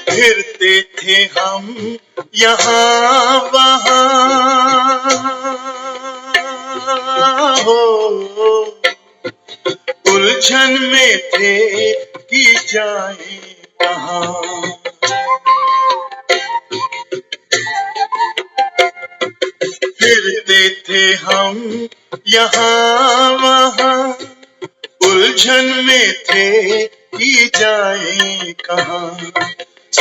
फिरते थे हम यहाँ वहाँ हो, उलझन में थे कि जाए कहाँ। फिरते थे हम यहाँ वहाँ, उलझन में थे कि जाए कहाँ।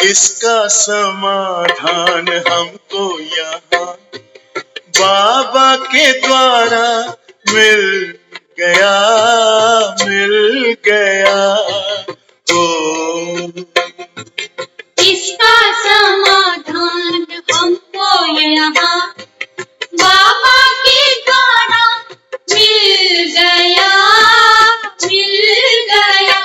इसका समाधान हमको यहाँ बाबा के द्वारा मिल गया, मिल गया। ओ इसका समाधान हमको यहाँ बाबा के द्वारा मिल गया, मिल गया।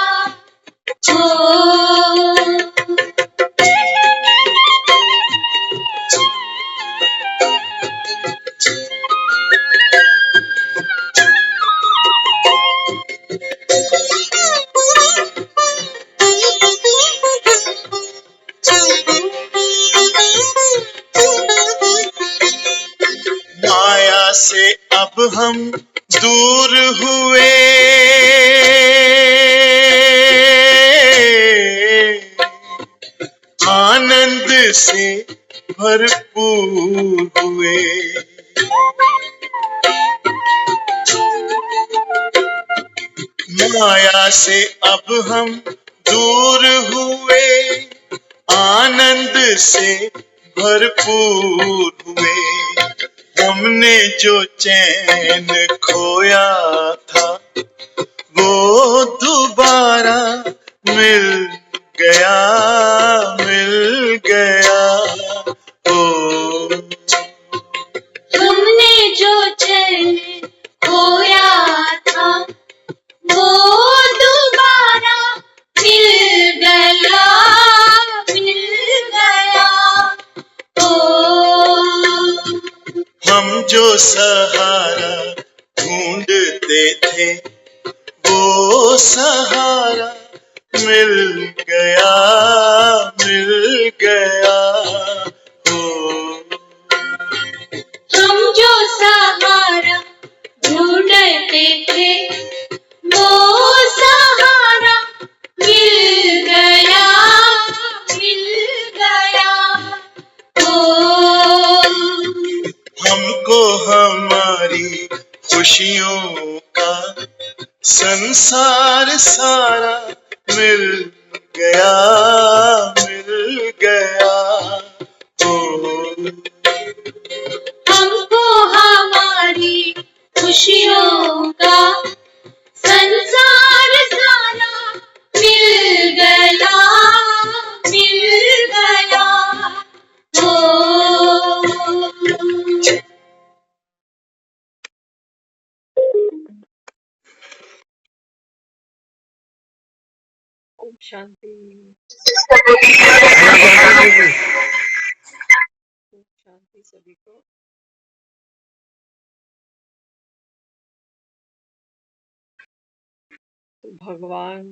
माया से अब हम दूर हुए, आनंद से भरपूर हुए। माया से अब हम दूर हुए, आनंद से भरपूर हुए। हमने जो चैन खोया था वो दोबारा मिल गया, मिल गया। ओ हमने जो चैन खोया था वो दोबारा मिल गया, मिल गया। हम जो सहारा ढूंढते थे वो सहारा मिल गया, मिल गया। हम जो सहारा ढूंढते थे वो सहारा मिल गया, मिल गया। हमको हमारी खुशियों का संसार सारा मिल गया, मिल गया। हमको हमारी खुशियों का संसार सारा मिल गया, मिल गया। ओम शांति। ओम शांति सभी को। तो भगवान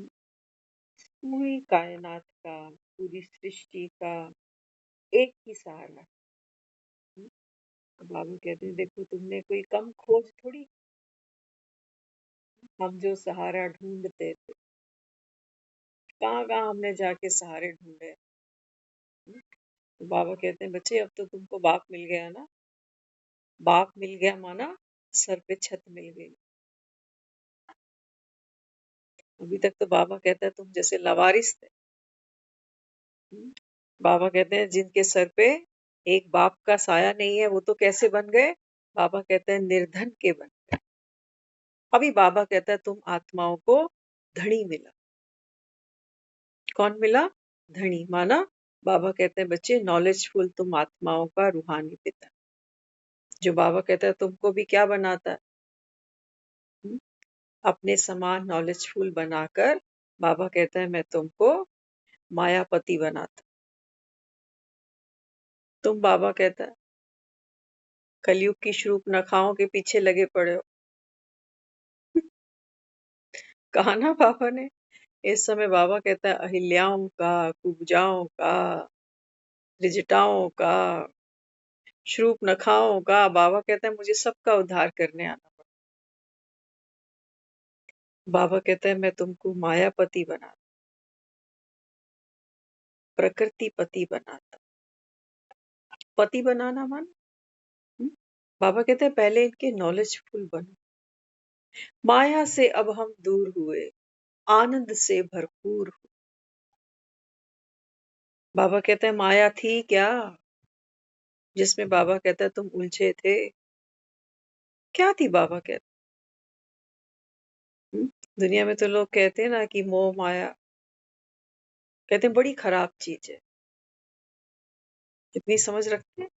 पूरी कायनात का, पूरी सृष्टि का एक ही सहारा। बाबा कहते हैं देखो तुमने कोई कम खोज थोड़ी, हम जो सहारा ढूंढते थे कहाँ कहाँ हमने जाके सहारे ढूंढे। तो बाबा कहते हैं बच्चे अब तो तुमको बाप मिल गया ना। बाप मिल गया माना सर पे छत मिल गई। अभी तक तो बाबा कहता है तुम जैसे लवारिस थे। बाबा कहते हैं जिनके सर पे एक बाप का साया नहीं है वो तो कैसे बन गए। बाबा कहते हैं निर्धन के बन गए। अभी बाबा कहता है तुम आत्माओं को धनी मिला। कौन मिला? धनी। माना बाबा कहते हैं बच्चे नॉलेजफुल तुम आत्माओं का रूहानी पिता। जो बाबा कहता है तुमको भी क्या बनाता है, अपने समान नॉलेजफुल बनाकर बाबा कहता है मैं तुमको मायापति बनाता। तुम बाबा कहता है कलयुग की शूर्पणखाओं के पीछे लगे पड़े हो। कहा ना बाबा ने, इस समय बाबा कहता है अहिल्याओं का, कुब्जाओं का, रिजटाओं का, शूर्पणखाओं का। बाबा कहते हैं मुझे सबका उद्धार करने आना पड़ा। बाबा कहते हैं मैं तुमको मायापति बना, प्रकृति पति बनाता। पति बनाना मान, हम्म? बाबा कहते हैं पहले इनके नॉलेजफुल बनो। माया से अब हम दूर हुए, आनंद से भरपूर हुए। बाबा कहते हैं माया थी क्या, जिसमें बाबा कहता है तुम उलझे थे? क्या थी बाबा कहते? दुनिया में तो लोग कहते हैं ना कि मोह माया, कहते हैं बड़ी खराब चीज है। इतनी समझ रखते हैं,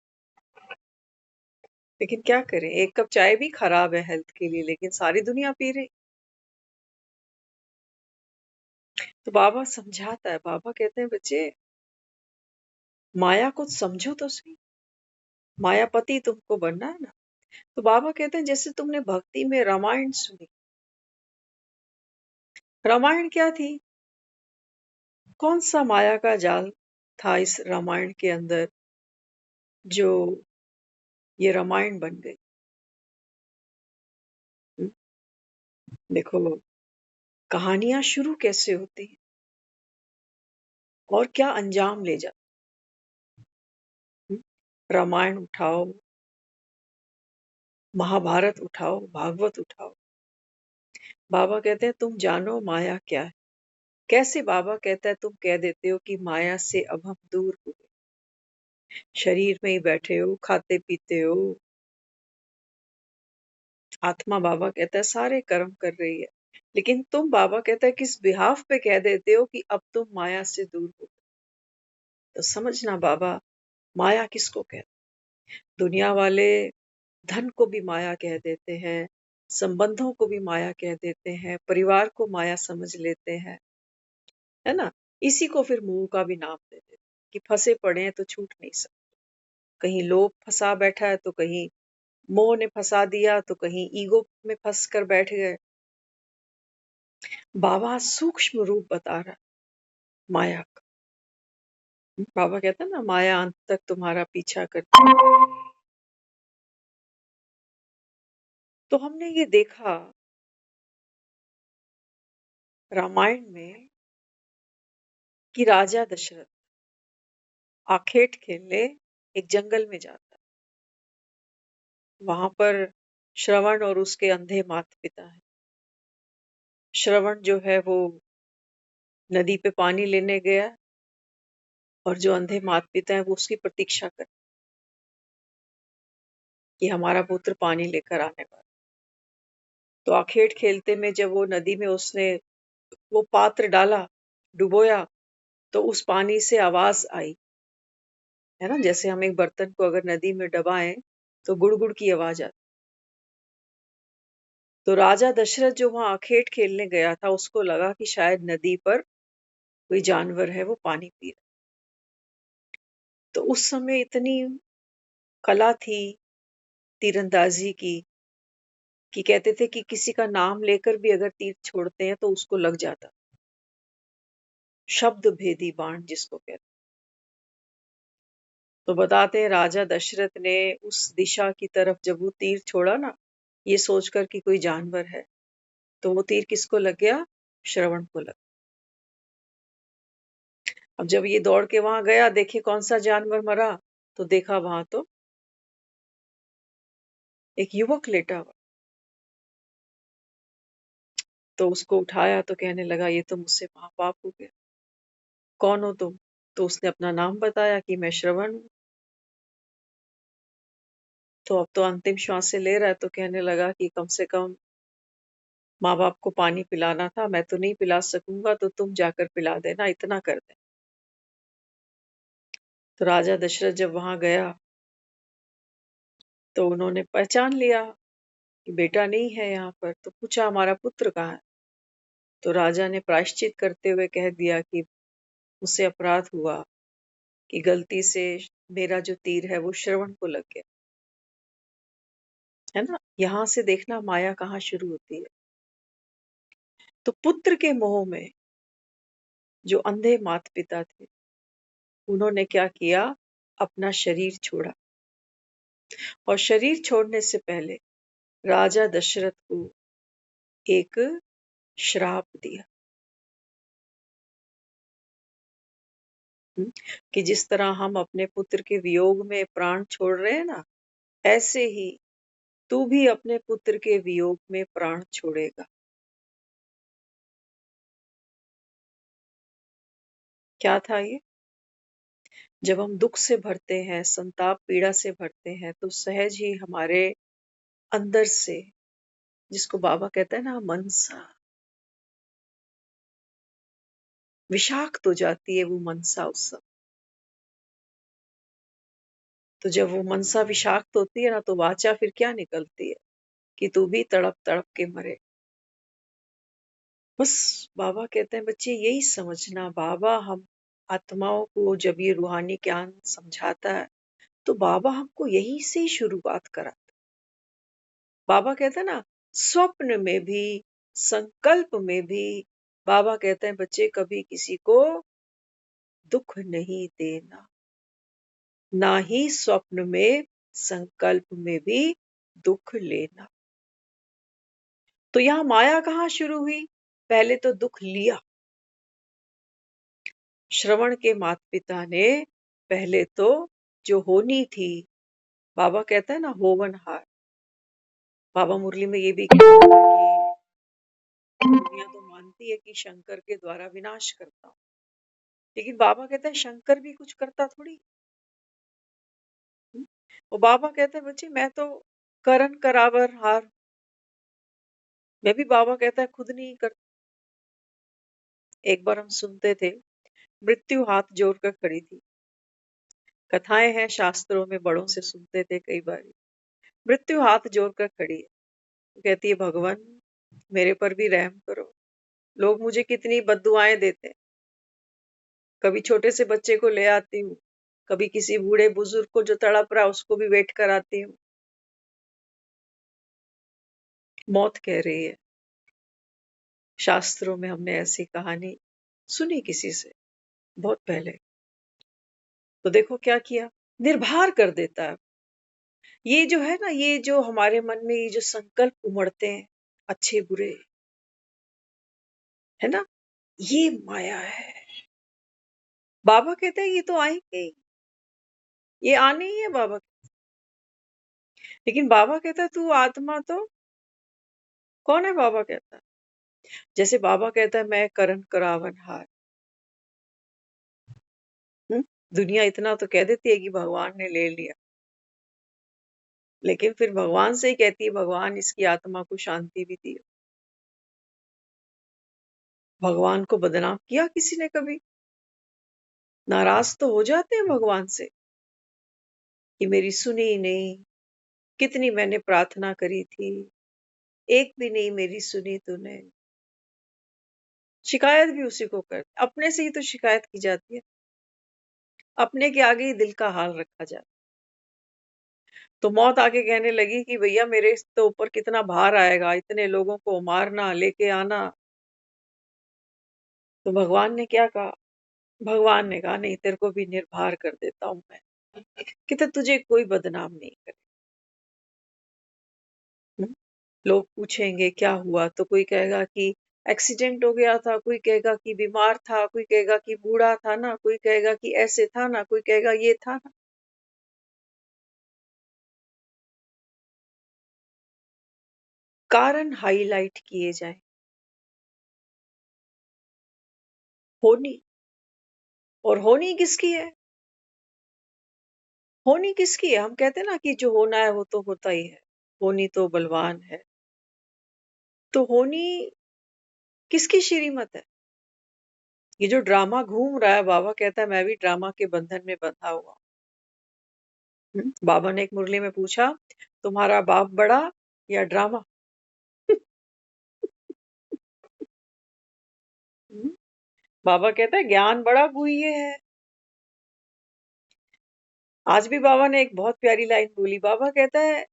लेकिन क्या करें, एक कप चाय भी खराब है हेल्थ के लिए, लेकिन सारी दुनिया पी रही। तो बाबा समझाता है, बाबा कहते हैं बच्चे माया को समझो तो सही, मायापति तुमको बनना है ना। तो बाबा कहते हैं जैसे तुमने भक्ति में रामायण सुनी, रामायण क्या थी? कौन सा माया का जाल था इस रामायण के अंदर जो ये रामायण बन गई? हम्म? देखो कहानियां शुरू कैसे होती हैं और क्या अंजाम ले जाती। रामायण उठाओ, महाभारत उठाओ, भागवत उठाओ। बाबा कहते हैं तुम जानो माया क्या है। कैसे? बाबा कहता है तुम कह देते हो कि माया से अब हम दूर हुए, शरीर में ही बैठे हो, खाते पीते हो। आत्मा बाबा कहता है सारे कर्म कर रही है, लेकिन तुम बाबा कहता है किस बिहाफ पे कह देते हो कि अब तुम माया से दूर हो। तो समझना बाबा माया किसको कहते? दुनिया वाले धन को भी माया कह देते हैं, संबंधों को भी माया कह देते हैं, परिवार को माया समझ लेते हैं, है ना। इसी को फिर मुंह का भी नाम दे देते हैं कि फंसे पड़े हैं तो छूट नहीं सकते। कहीं लोभ फंसा बैठा है, तो कहीं मोह ने फंसा दिया, तो कहीं ईगो में फंस कर बैठ गए। बाबा सूक्ष्म रूप बता रहा है माया का। बाबा कहता है ना माया अंत तक तुम्हारा पीछा करती है। तो हमने ये देखा रामायण में कि राजा दशरथ आखेट खेलने एक जंगल में जाता है। वहां पर श्रवण और उसके अंधे माता पिता है। श्रवण जो है वो नदी पे पानी लेने गया, और जो अंधे माता पिता है वो उसकी प्रतीक्षा कर कि हमारा पुत्र पानी लेकर आने वाला। तो आखेट खेलते में जब वो नदी में उसने वो पात्र डाला, डुबोया, तो उस पानी से आवाज आई, है ना। जैसे हम एक बर्तन को अगर नदी में डबाएं तो गुड़ गुड़ की आवाज आती। तो राजा दशरथ जो वहां आखेट खेलने गया था, उसको लगा कि शायद नदी पर कोई जानवर है, वो पानी पी रहा। तो उस समय इतनी कला थी तीरंदाजी की कि कहते थे कि किसी का नाम लेकर भी अगर तीर छोड़ते हैं तो उसको लग जाता। शब्द भेदी बाण जिसको कहते। तो बताते हैं राजा दशरथ ने उस दिशा की तरफ जब वो तीर छोड़ा ना, ये सोचकर कि कोई जानवर है, तो वो तीर किसको लग गया? श्रवण को लग। अब जब ये दौड़ के वहां गया, देखे कौन सा जानवर मरा, तो देखा वहां तो एक युवक लेटा हुआ। तो उसको उठाया तो कहने लगा ये तो मुझसे महापाप हो गया, कौन हो तुम? तो उसने अपना नाम बताया कि मैं श्रवण हूं। तो अब तो अंतिम श्वासें ले रहा है, तो कहने लगा कि कम से कम माँ बाप को पानी पिलाना था, मैं तो नहीं पिला सकूंगा, तो तुम जाकर पिला देना, इतना कर दे। तो राजा दशरथ जब वहां गया तो उन्होंने पहचान लिया कि बेटा नहीं है यहाँ पर। तो पूछा हमारा पुत्र कहाँ है? तो राजा ने प्रायश्चित करते हुए कह दिया कि मुझसे अपराध हुआ कि गलती से मेरा जो तीर है वो श्रवण को लग गया, है ना। यहाँ से देखना माया कहाँ शुरू होती है। तो पुत्र के मोह में जो अंधे माता पिता थे, उन्होंने क्या किया? अपना शरीर छोड़ा, और शरीर छोड़ने से पहले राजा दशरथ को एक श्राप दिया, कि जिस तरह हम अपने पुत्र के वियोग में प्राण छोड़ रहे हैं ना, ऐसे ही तू भी अपने पुत्र के वियोग में प्राण छोड़ेगा। क्या था ये? जब हम दुख से भरते हैं, संताप पीड़ा से भरते हैं, तो सहज ही हमारे अंदर से, जिसको बाबा कहता है ना, मनसा विषाक्त हो जाती है, वो मनसा उस समय। तो जब वो मनसा विषाक्त होती है ना, तो वाचा फिर क्या निकलती है? कि तू भी तड़प तड़प के मरे। बस बाबा कहते हैं बच्चे यही समझना, बाबा हम आत्माओं को जब ये रूहानी ज्ञान समझाता है, तो बाबा हमको यही से ही शुरुआत कराता है। बाबा कहते हैं ना, स्वप्न में भी, संकल्प में भी बाबा कहते हैं बच्चे कभी किसी को दुख नहीं देना, ना ही स्वप्न में, संकल्प में भी दुख लेना। तो यहाँ माया कहाँ शुरू हुई? पहले तो दुख लिया। श्रवण के माता पिता ने पहले तो जो होनी थी, बाबा कहता है ना, होवनहार। बाबा मुरली में ये भी कहता है कि दुनिया तो मानती है कि शंकर के द्वारा विनाश करता हूं, लेकिन बाबा कहता है शंकर भी कुछ करता थोड़ी। वो बाबा कहते हैं बच्चे मैं तो करण करावर हार, मैं भी, बाबा कहता है, खुद नहीं कर। एक बार हम सुनते थे, मृत्यु हाथ जोड़कर खड़ी थी। कथाएं हैं शास्त्रों में, बड़ों से सुनते थे कई बार। मृत्यु हाथ जोड़कर खड़ी है, कहती है भगवान मेरे पर भी रहम करो, लोग मुझे कितनी बद्दुआएं देते हैं। कभी छोटे से बच्चे को ले आती हूँ, कभी किसी बूढ़े बुजुर्ग को जो तड़प रहा उसको भी वेट कराती हूँ। मौत कह रही है। शास्त्रों में हमने ऐसी कहानी सुनी किसी से बहुत पहले। तो देखो क्या किया, निर्भर कर देता है। ये जो है ना, ये जो हमारे मन में ये जो संकल्प उमड़ते हैं, अच्छे बुरे, है ना, ये माया है। बाबा कहते हैं ये तो आएंगे ही, ये आने ही है बाबा। लेकिन बाबा कहता है तू आत्मा तो कौन है? बाबा कहता है, जैसे बाबा कहता है मैं करण करावन हार। दुनिया इतना तो कह देती है कि भगवान ने ले लिया, लेकिन फिर भगवान से ही कहती है भगवान इसकी आत्मा को शांति भी दियो। भगवान को बदनाम किया किसी ने कभी? नाराज तो हो जाते हैं भगवान से कि मेरी सुनी ही नहीं, कितनी मैंने प्रार्थना करी थी, एक भी नहीं मेरी सुनी तूने। शिकायत भी उसी को कर, अपने से ही तो शिकायत की जाती है, अपने के आगे ही दिल का हाल रखा जाता। तो मौत आके कहने लगी कि भैया मेरे तो ऊपर कितना भार आएगा, इतने लोगों को मारना, लेके आना। तो भगवान ने क्या कहा? भगवान ने कहा नहीं, तेरे को भी निर्भर कर देता हूं मैं, कि तुझे कोई बदनाम नहीं करे। लोग पूछेंगे क्या हुआ, तो कोई कहेगा कि एक्सीडेंट हो गया था, कोई कहेगा कि बीमार था, कोई कहेगा कि बूढ़ा था ना, कोई कहेगा कि ऐसे था ना, कोई कहेगा ये था ना। कारण हाईलाइट किए जाए। होनी, और होनी किसकी है? होनी किसकी है? हम कहते हैं ना कि जो होना है वो तो होता ही है, होनी तो बलवान है। तो होनी किसकी श्रीमत है? ये जो ड्रामा घूम रहा है, बाबा कहता है मैं भी ड्रामा के बंधन में बंधा हुआ। बाबा ने एक मुरली में पूछा, तुम्हारा बाप बड़ा या ड्रामा? बाबा कहता है ज्ञान बड़ा गुह्य है। आज भी बाबा ने एक बहुत प्यारी लाइन बोली। बाबा कहता है,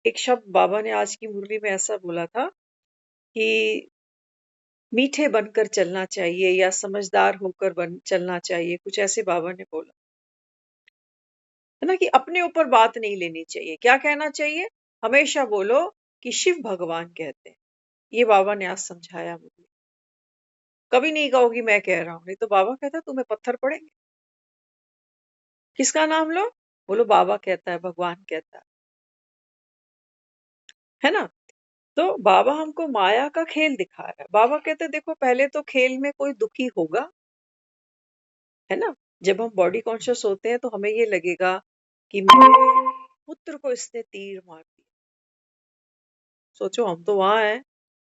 एक शब्द बाबा ने आज की मुरली में ऐसा बोला था कि मीठे बनकर चलना चाहिए या समझदार होकर चलना चाहिए, कुछ ऐसे बाबा ने बोला है ना, कि अपने ऊपर बात नहीं लेनी चाहिए। क्या कहना चाहिए? हमेशा बोलो कि शिव भगवान कहते हैं। ये बाबा ने आज समझाया मुझे। कभी नहीं कहोगी मैं कह रहा हूं, नहीं तो बाबा कहता है तुम्हें पत्थर पड़ेंगे। किसका नाम लो? बोलो बाबा कहता है, भगवान कहता है ना। तो बाबा हमको माया का खेल दिखा रहा है। बाबा कहते हैं देखो, पहले तो खेल में कोई दुखी होगा, है ना। जब हम बॉडी कॉन्शियस होते हैं तो हमें ये लगेगा कि मेरे पुत्र को इसने तीर मार दिया। सोचो, हम तो वहां हैं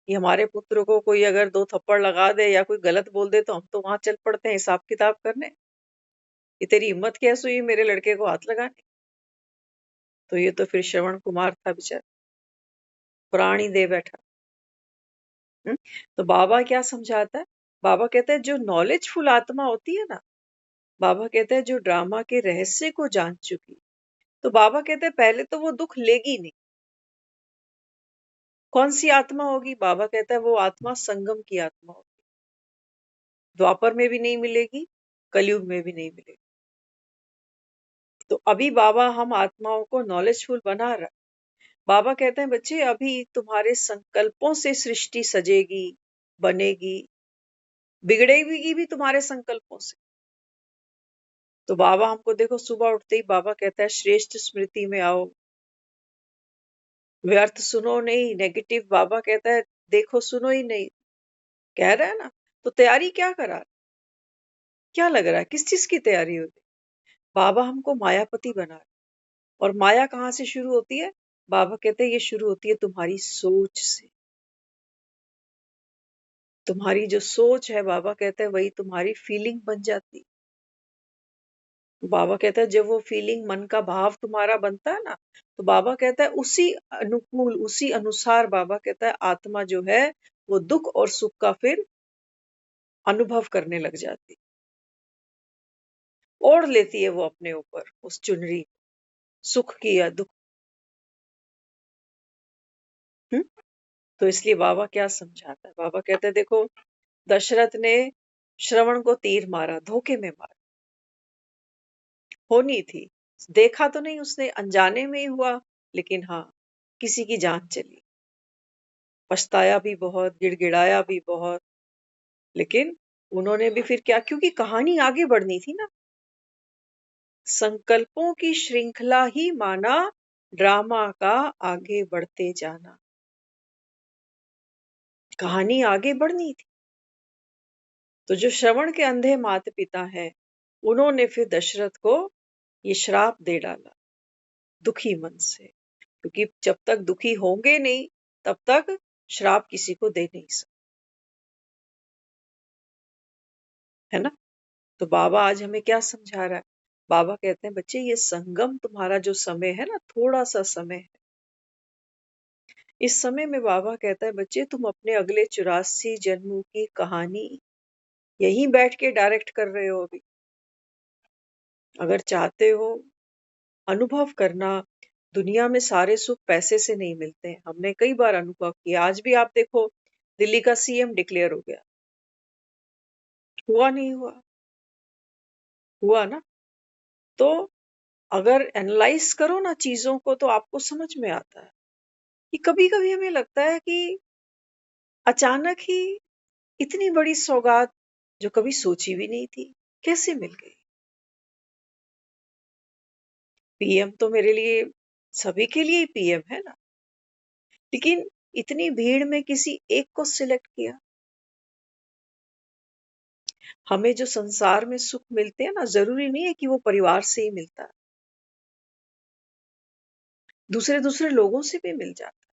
कि हमारे पुत्र को कोई अगर 2 थप्पड़ लगा दे या कोई गलत बोल दे तो हम तो वहां चल पड़ते हैं हिसाब किताब करने, कि तेरी हिम्मत कैसे हुई मेरे लड़के को हाथ लगाने। तो ये तो फिर श्रवण कुमार था बेचारा, प्राण ही दे बैठा। हम्म? तो बाबा क्या समझाता है? बाबा कहता है जो नॉलेजफुल आत्मा होती है ना, बाबा कहते हैं जो ड्रामा के रहस्य को जान चुकी, तो बाबा कहते हैं पहले तो वो दुख लेगी नहीं। कौन सी आत्मा होगी? बाबा कहता है वो आत्मा संगम की आत्मा होगी। द्वापर में भी नहीं मिलेगी, कलयुग में भी नहीं मिलेगी। तो अभी बाबा हम आत्माओं को नॉलेजफुल बना रहा है। बाबा कहते हैं बच्चे, अभी तुम्हारे संकल्पों से सृष्टि सजेगी, बनेगी, बिगड़ेगी भी तुम्हारे संकल्पों से। तो बाबा हमको देखो, सुबह उठते ही बाबा कहता है श्रेष्ठ स्मृति में आओ, व्यर्थ सुनो नहीं। नेगेटिव बाबा कहता है देखो सुनो ही नहीं। कह रहा है ना, तो तैयारी क्या करा? क्या लग रहा है किस चीज की तैयारी होती? बाबा हमको मायापति बना रहे। और माया कहाँ से शुरू होती है? बाबा कहते हैं ये शुरू होती है तुम्हारी सोच से। तुम्हारी जो सोच है, बाबा कहते हैं वही तुम्हारी फीलिंग बन जाती। बाबा कहता है जब वो फीलिंग, मन का भाव तुम्हारा बनता है ना, तो बाबा कहता है उसी अनुकूल, उसी अनुसार बाबा कहता है आत्मा जो है वो दुख और सुख का फिर अनुभव करने लग जाती, ओढ़ लेती है वो अपने ऊपर उस चुनरी, सुख की या दुख। हम्म? तो इसलिए बाबा क्या समझाता है? बाबा कहते हैं देखो, दशरथ ने श्रवण को तीर मारा, धोखे में मारा, होनी थी। देखा तो नहीं उसने, अनजाने में ही हुआ, लेकिन हाँ, किसी की जान चली। पछताया भी बहुत, गिड़गिड़ाया भी बहुत, लेकिन उन्होंने भी फिर क्या, क्योंकि कहानी आगे बढ़नी थी ना। संकल्पों की श्रृंखला ही माना ड्रामा का आगे बढ़ते जाना। कहानी आगे बढ़नी थी। तो जो श्रवण के अंधे माता पिता हैं, उन्होंने फिर दशरथ को ये श्राप दे डाला, दुखी मन से। क्योंकि जब तक दुखी होंगे नहीं, तब तक श्राप किसी को दे नहीं सकते, है ना। तो बाबा आज हमें क्या समझा रहा है? बाबा कहते हैं बच्चे, ये संगम तुम्हारा जो समय है ना, थोड़ा सा समय है। इस समय में बाबा कहता है बच्चे, तुम अपने अगले 84 जन्मों की कहानी यहीं बैठ के डायरेक्ट कर रहे हो अभी। अगर चाहते हो अनुभव करना, दुनिया में सारे सुख पैसे से नहीं मिलते हैं। हमने कई बार अनुभव किया। आज भी आप देखो, दिल्ली का सीएम डिक्लेयर हो गया, हुआ नहीं हुआ? हुआ ना। तो अगर एनालाइज करो ना चीजों को, तो आपको समझ में आता है कि कभी कभी हमें लगता है कि अचानक ही इतनी बड़ी सौगात जो कभी सोची भी नहीं थी, कैसे मिल गई। पीएम तो मेरे लिए, सभी के लिए ही पीएम है ना, लेकिन इतनी भीड़ में किसी एक को सिलेक्ट किया। हमें जो संसार में सुख मिलते हैं ना, जरूरी नहीं है कि वो परिवार से ही मिलता है, दूसरे दूसरे लोगों से भी मिल जाता है।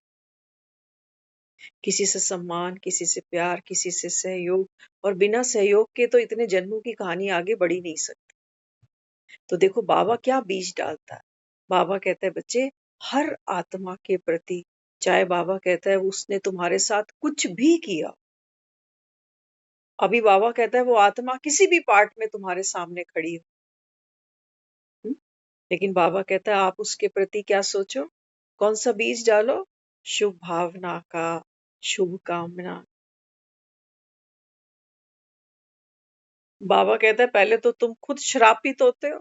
किसी से सम्मान, किसी से प्यार, किसी से सहयोग। और बिना सहयोग के तो इतने जन्मों की कहानी आगे बढ़ ही नहीं सकती। तो देखो बाबा क्या बीज डालता है। बाबा कहता है बच्चे, हर आत्मा के प्रति, चाहे बाबा कहता है उसने तुम्हारे साथ कुछ भी किया, अभी बाबा कहता है वो आत्मा किसी भी पार्ट में तुम्हारे सामने खड़ी हो, हम्म? लेकिन बाबा कहता है आप उसके प्रति क्या सोचो, कौन सा बीज डालो? शुभ भावना का, शुभकामना। बाबा कहता है पहले तो तुम खुद श्रापित होते हो,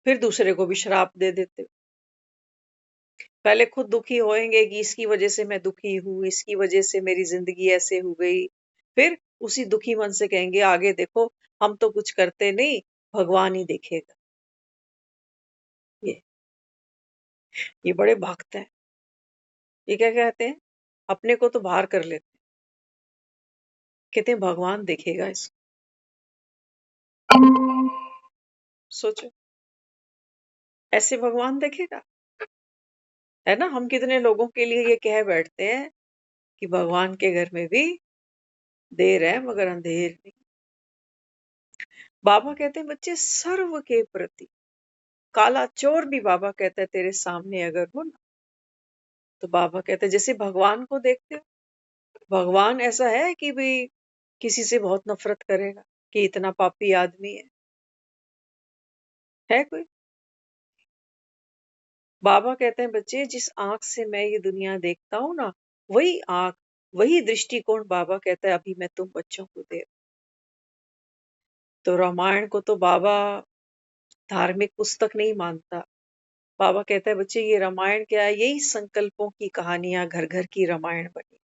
फिर दूसरे को भी श्राप दे देते हो। पहले खुद दुखी होएंगे कि इसकी वजह से मैं दुखी हूं, इसकी वजह से मेरी जिंदगी ऐसे हो गई। फिर उसी दुखी मन से कहेंगे आगे देखो हम तो कुछ करते नहीं, भगवान ही देखेगा। ये बड़े भक्त हैं। ये क्या कहते हैं, अपने को तो बाहर कर लेते हैं, कहते हैं भगवान देखेगा इसको। सोचो ऐसे भगवान देखेगा, है ना। हम कितने लोगों के लिए ये कह बैठते हैं कि भगवान के घर में भी देर है मगर अंधेर नहीं। बाबा कहते हैं बच्चे सर्व के प्रति, काला चोर भी बाबा कहता है तेरे सामने अगर हो ना, तो बाबा कहते हैं जैसे भगवान को देखते हो। भगवान ऐसा है कि भाई किसी से बहुत नफरत करेगा कि इतना पापी आदमी है कोई। बाबा कहते हैं बच्चे जिस आंख से मैं ये दुनिया देखता हूँ ना, वही आंख, वही दृष्टिकोण बाबा कहता है अभी मैं तुम बच्चों को दे। तो रामायण को तो बाबा धार्मिक पुस्तक नहीं मानता। बाबा कहता है बच्चे ये रामायण क्या है, यही संकल्पों की कहानियां घर घर की रामायण बनी।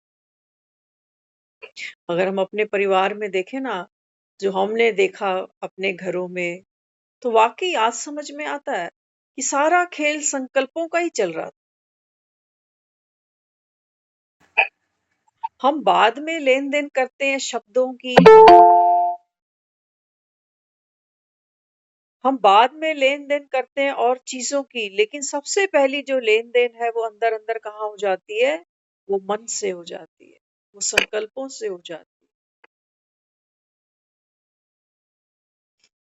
अगर हम अपने परिवार में देखें ना, जो हमने देखा अपने घरों में, तो वाकई आज समझ में आता है कि सारा खेल संकल्पों का ही चल रहा था। हम बाद में लेन देन करते हैं शब्दों की, हम बाद में लेन देन करते हैं और चीजों की, लेकिन सबसे पहली जो लेन देन है वो अंदर अंदर कहाँ हो जाती है, वो मन से हो जाती है, वो संकल्पों से हो जाती है।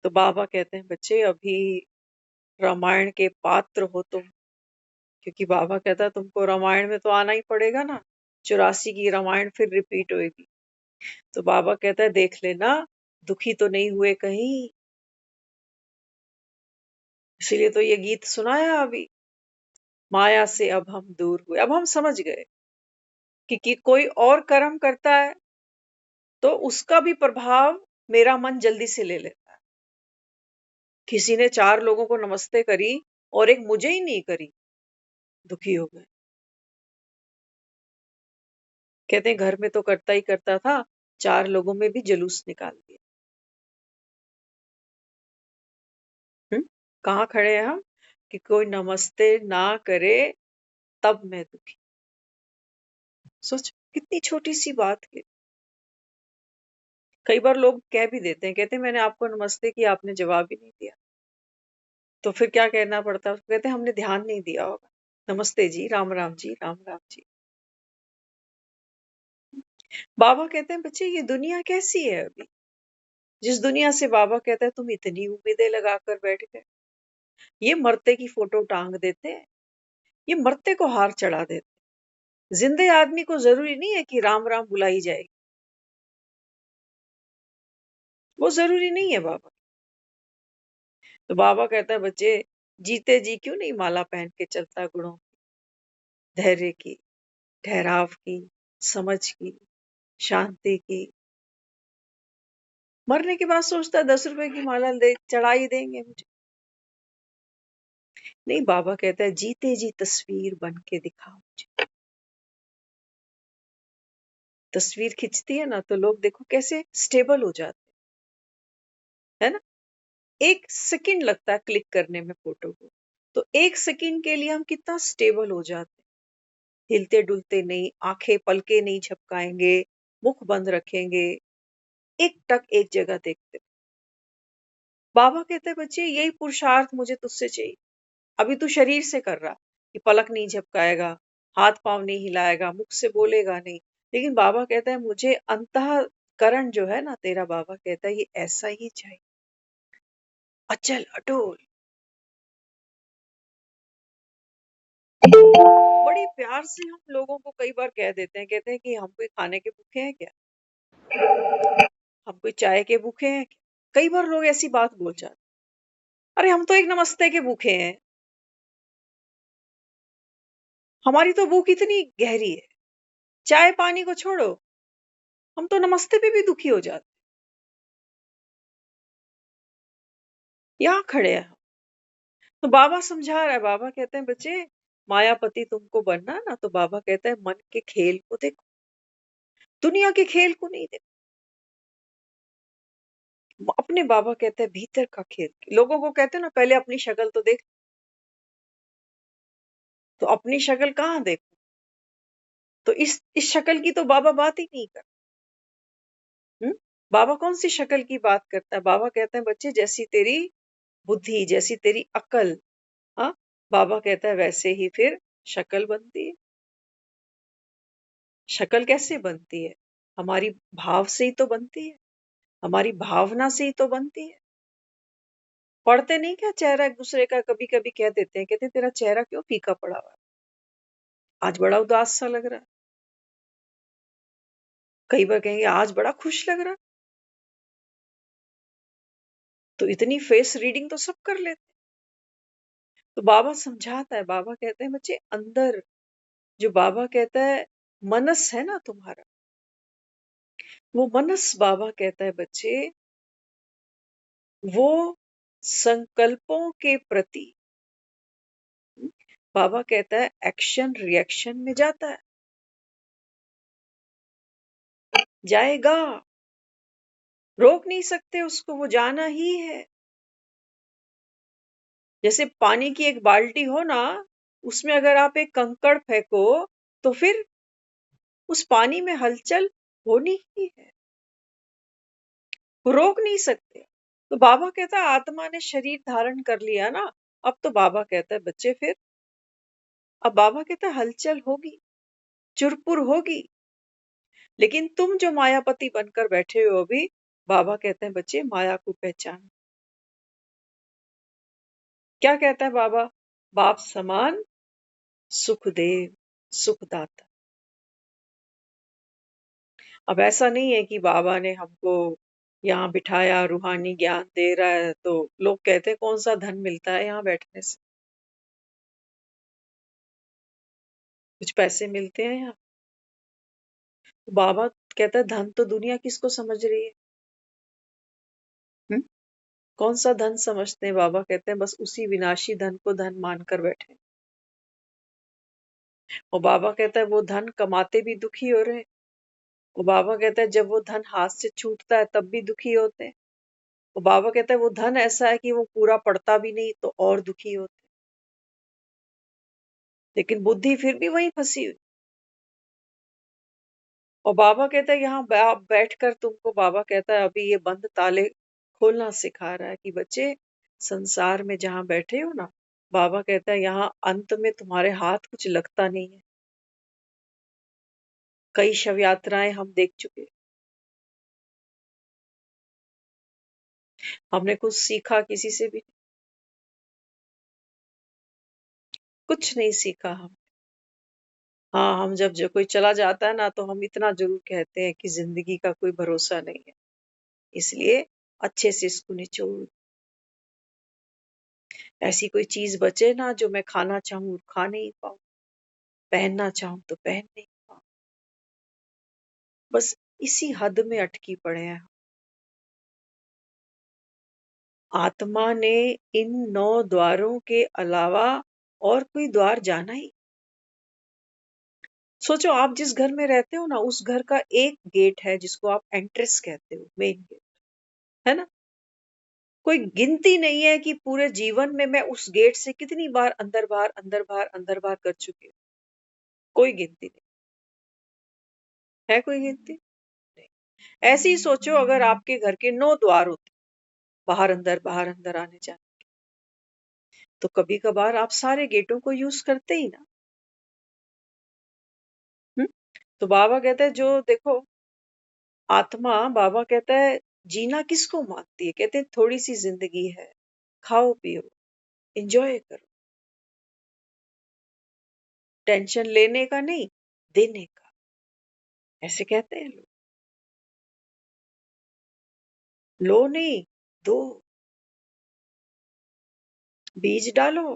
तो बाबा कहते हैं बच्चे अभी रामायण के पात्र हो तुम, क्योंकि बाबा कहता है तुमको रामायण में तो आना ही पड़ेगा ना, 84 की रामायण फिर रिपीट होएगी। तो बाबा कहता है देख लेना दुखी तो नहीं हुए कहीं। इसीलिए तो ये गीत सुनाया अभी, माया से अब हम दूर हुए। अब हम समझ गए कि कोई और कर्म करता है तो उसका भी प्रभाव मेरा मन जल्दी से ले लेता है। किसी ने 4 लोगों को नमस्ते करी और एक मुझे ही नहीं करी, दुखी हो गए। कहते हैं घर में तो करता ही करता था, 4 लोगों में भी जुलूस निकाल दिया। कहाँ खड़े हैं हम कि कोई नमस्ते ना करे तब मैं दुखी। सोच कितनी छोटी सी बात है। कई बार लोग कह भी देते हैं, कहते हैं मैंने आपको नमस्ते किया आपने जवाब ही नहीं दिया। तो फिर क्या कहना पड़ता है, कहते हैं हमने ध्यान नहीं दिया होगा। नमस्ते जी, राम राम जी, राम राम जी। बाबा कहते हैं बच्चे ये दुनिया कैसी है अभी, जिस दुनिया से बाबा कहता है तुम इतनी उम्मीदें लगाकर बैठ गए। ये मरते की फोटो टांग देते हैं, ये मरते को हार चढ़ा देते हैं। जिंदे आदमी को जरूरी नहीं है कि राम राम बुलाई जाएगी, वो जरूरी नहीं है बाबा। तो बाबा कहता है बच्चे जीते जी क्यों नहीं माला पहन के चलता गुणों की, धैर्य की, ठहराव की, समझ की, शांति की। मरने के बाद सोचता 10 रुपए की माला दे चढ़ा ही देंगे मुझे। नहीं, बाबा कहता है जीते जी तस्वीर बन के दिखाओ मुझे। तस्वीर खिंचती है ना तो लोग देखो कैसे स्टेबल हो जाते है ना। 1 सेकंड लगता है क्लिक करने में फोटो को, तो 1 सेकंड के लिए हम कितना स्टेबल हो जाते हैं। हिलते डुलते नहीं, आंखें पलके नहीं झपकाएंगे, मुख बंद रखेंगे, एक टक एक जगह देखते। बाबा कहते हैं बच्चे यही पुरुषार्थ मुझे तुझसे चाहिए। अभी तू शरीर से कर रहा कि पलक नहीं झपकाएगा, हाथ पांव नहीं हिलाएगा, मुख से बोलेगा नहीं, लेकिन बाबा कहता है मुझे अंतःकरण जो है ना तेरा, बाबा कहता है ये ऐसा ही चाहिए, अचल अटोल। बड़ी प्यार से हम लोगों को कई बार कह देते हैं, कहते हैं कि हम कोई खाने के भूखे हैं क्या, हम कोई चाय के भूखे हैं क्या। कई बार लोग ऐसी बात बोल जाते, अरे हम तो एक नमस्ते के भूखे हैं। हमारी तो भूख इतनी गहरी है, चाय पानी को छोड़ो, हम तो नमस्ते पे भी दुखी हो जाते। यहाँ खड़े हैं। तो बाबा समझा रहा है, बाबा कहते हैं बच्चे मायापति तुमको बनना है ना, तो बाबा कहता है मन के खेल को देखो, दुनिया के खेल को नहीं देखो। अपने बाबा कहते हैं भीतर का खेल। लोगों को कहते हैं ना पहले अपनी शक्ल तो देख, तो अपनी शक्ल कहाँ देखो? तो इस शक्ल की तो बाबा बात ही नहीं कर। बाबा कौन सी शक्ल की बात करता है? बाबा कहते हैं बच्चे जैसी तेरी बुद्धि, जैसी तेरी अकल, हाँ, बाबा कहता है वैसे ही फिर शक्ल बनती है। शक्ल कैसे बनती है? हमारी भाव से ही तो बनती है, हमारी भावना से ही तो बनती है। पढ़ते नहीं क्या चेहरा एक दूसरे का? कभी कभी कह देते हैं, कहते हैं, तेरा चेहरा क्यों फीका पड़ा हुआ है, आज बड़ा उदास सा लग रहा है। कई बार कहेंगे आज बड़ा खुश लग रहा है। तो इतनी फेस रीडिंग तो सब कर लेते हैं। तो बाबा समझाता है, बाबा कहते हैं बच्चे अंदर जो बाबा कहता है मनस है ना तुम्हारा, वो मनस बाबा कहता है बच्चे वो संकल्पों के प्रति, बाबा कहता है एक्शन रिएक्शन में जाता है, जाएगा, रोक नहीं सकते उसको, वो जाना ही है। जैसे पानी की एक बाल्टी हो ना, उसमें अगर आप एक कंकड़ फेंको तो फिर उस पानी में हलचल होनी ही है, वो रोक नहीं सकते। तो बाबा कहता है आत्मा ने शरीर धारण कर लिया ना, अब तो बाबा कहता है बच्चे फिर, अब बाबा कहता है हलचल होगी, चुरपुर होगी, लेकिन तुम जो मायापति बनकर बैठे हो अभी, बाबा कहते हैं बच्चे माया को पहचान। क्या कहता है बाबा? बाप समान सुखदेव सुखदाता। अब ऐसा नहीं है कि बाबा ने हमको यहाँ बिठाया, रूहानी ज्ञान दे रहा है, तो लोग कहते हैं कौन सा धन मिलता है यहाँ बैठने से? कुछ पैसे मिलते हैं यहाँ? तो बाबा कहता है धन तो दुनिया किसको समझ रही है? हुँ? कौन सा धन समझते हैं? बाबा कहते हैं बस उसी विनाशी धन को धन मानकर बैठे। और बाबा कहता है वो धन कमाते भी दुखी हो रहे हैं। और बाबा कहता है जब वो धन हाथ से छूटता है तब भी दुखी होते हैं। और बाबा कहता है वो धन ऐसा है कि वो पूरा पड़ता भी नहीं तो और दुखी होते हैं। लेकिन बुद्धि फिर भी वहीं फंसी हुई। और बाबा कहता है यहाँ बैठकर तुमको, बाबा कहता है अभी ये बंद ताले खोलना सिखा रहा है कि बच्चे संसार में जहाँ बैठे हो ना, बाबा कहता है यहाँ अंत में तुम्हारे हाथ कुछ लगता नहीं है। कई शव यात्राएं हम देख चुके, हमने कुछ सीखा किसी से भी? कुछ नहीं सीखा हम। हाँ, हम जब जो कोई चला जाता है ना तो हम इतना जरूर कहते हैं कि जिंदगी का कोई भरोसा नहीं है, इसलिए अच्छे से इसको निचोड़। ऐसी कोई चीज बचे ना जो मैं खाना चाहूँ और खा नहीं पाऊँ, पहनना चाहूँ तो पहन नहीं पाऊँ, बस इसी हद में अटकी पड़े हैं। आत्मा ने इन 9 द्वारों के अलावा और कोई द्वार जाना ही। सोचो आप जिस घर में रहते हो ना, उस घर का एक गेट है जिसको आप एंट्रेंस कहते हो, मेन गेट, है ना? कोई गिनती नहीं है कि पूरे जीवन में मैं उस गेट से कितनी बार अंदर बाहर अंदर बाहर अंदर बाहर कर चुकी हूँ। कोई गिनती नहीं है, कोई गिनती नहीं। ऐसे ही सोचो अगर आपके घर के 9 द्वार होते, बाहर अंदर आने जाने, तो कभी कभार आप सारे गेटों को यूज करते ही ना। हुँ? तो बाबा कहते हैं जो देखो आत्मा, बाबा कहता है जीना किसको मांगती है? कहते हैं थोड़ी सी जिंदगी है, खाओ पियो, एंजॉय करो, टेंशन लेने का नहीं, देने का, ऐसे कहते हैं लोग। लो नहीं, दो, बीज डालो,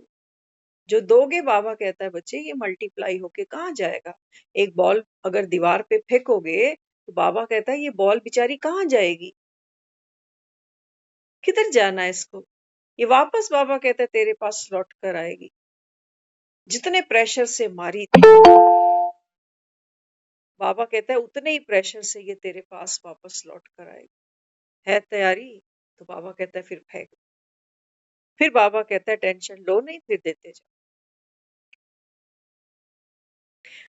जो दोगे बाबा कहता है बच्चे ये मल्टीप्लाई होके कहाँ जाएगा। एक बॉल अगर दीवार पे फेंकोगे तो बाबा कहता है ये बॉल बेचारी कहाँ जाएगी, किधर जाना है इसको, ये वापस बाबा कहता है तेरे पास लौट कर आएगी। जितने प्रेशर से मारी थी बाबा कहता है उतने ही प्रेशर से ये तेरे पास वापस लौट कर आएगी। है तैयारी? तो बाबा कहता है फिर फेंक। फिर बाबा कहता है टेंशन लो नहीं, फिर देते जाओ।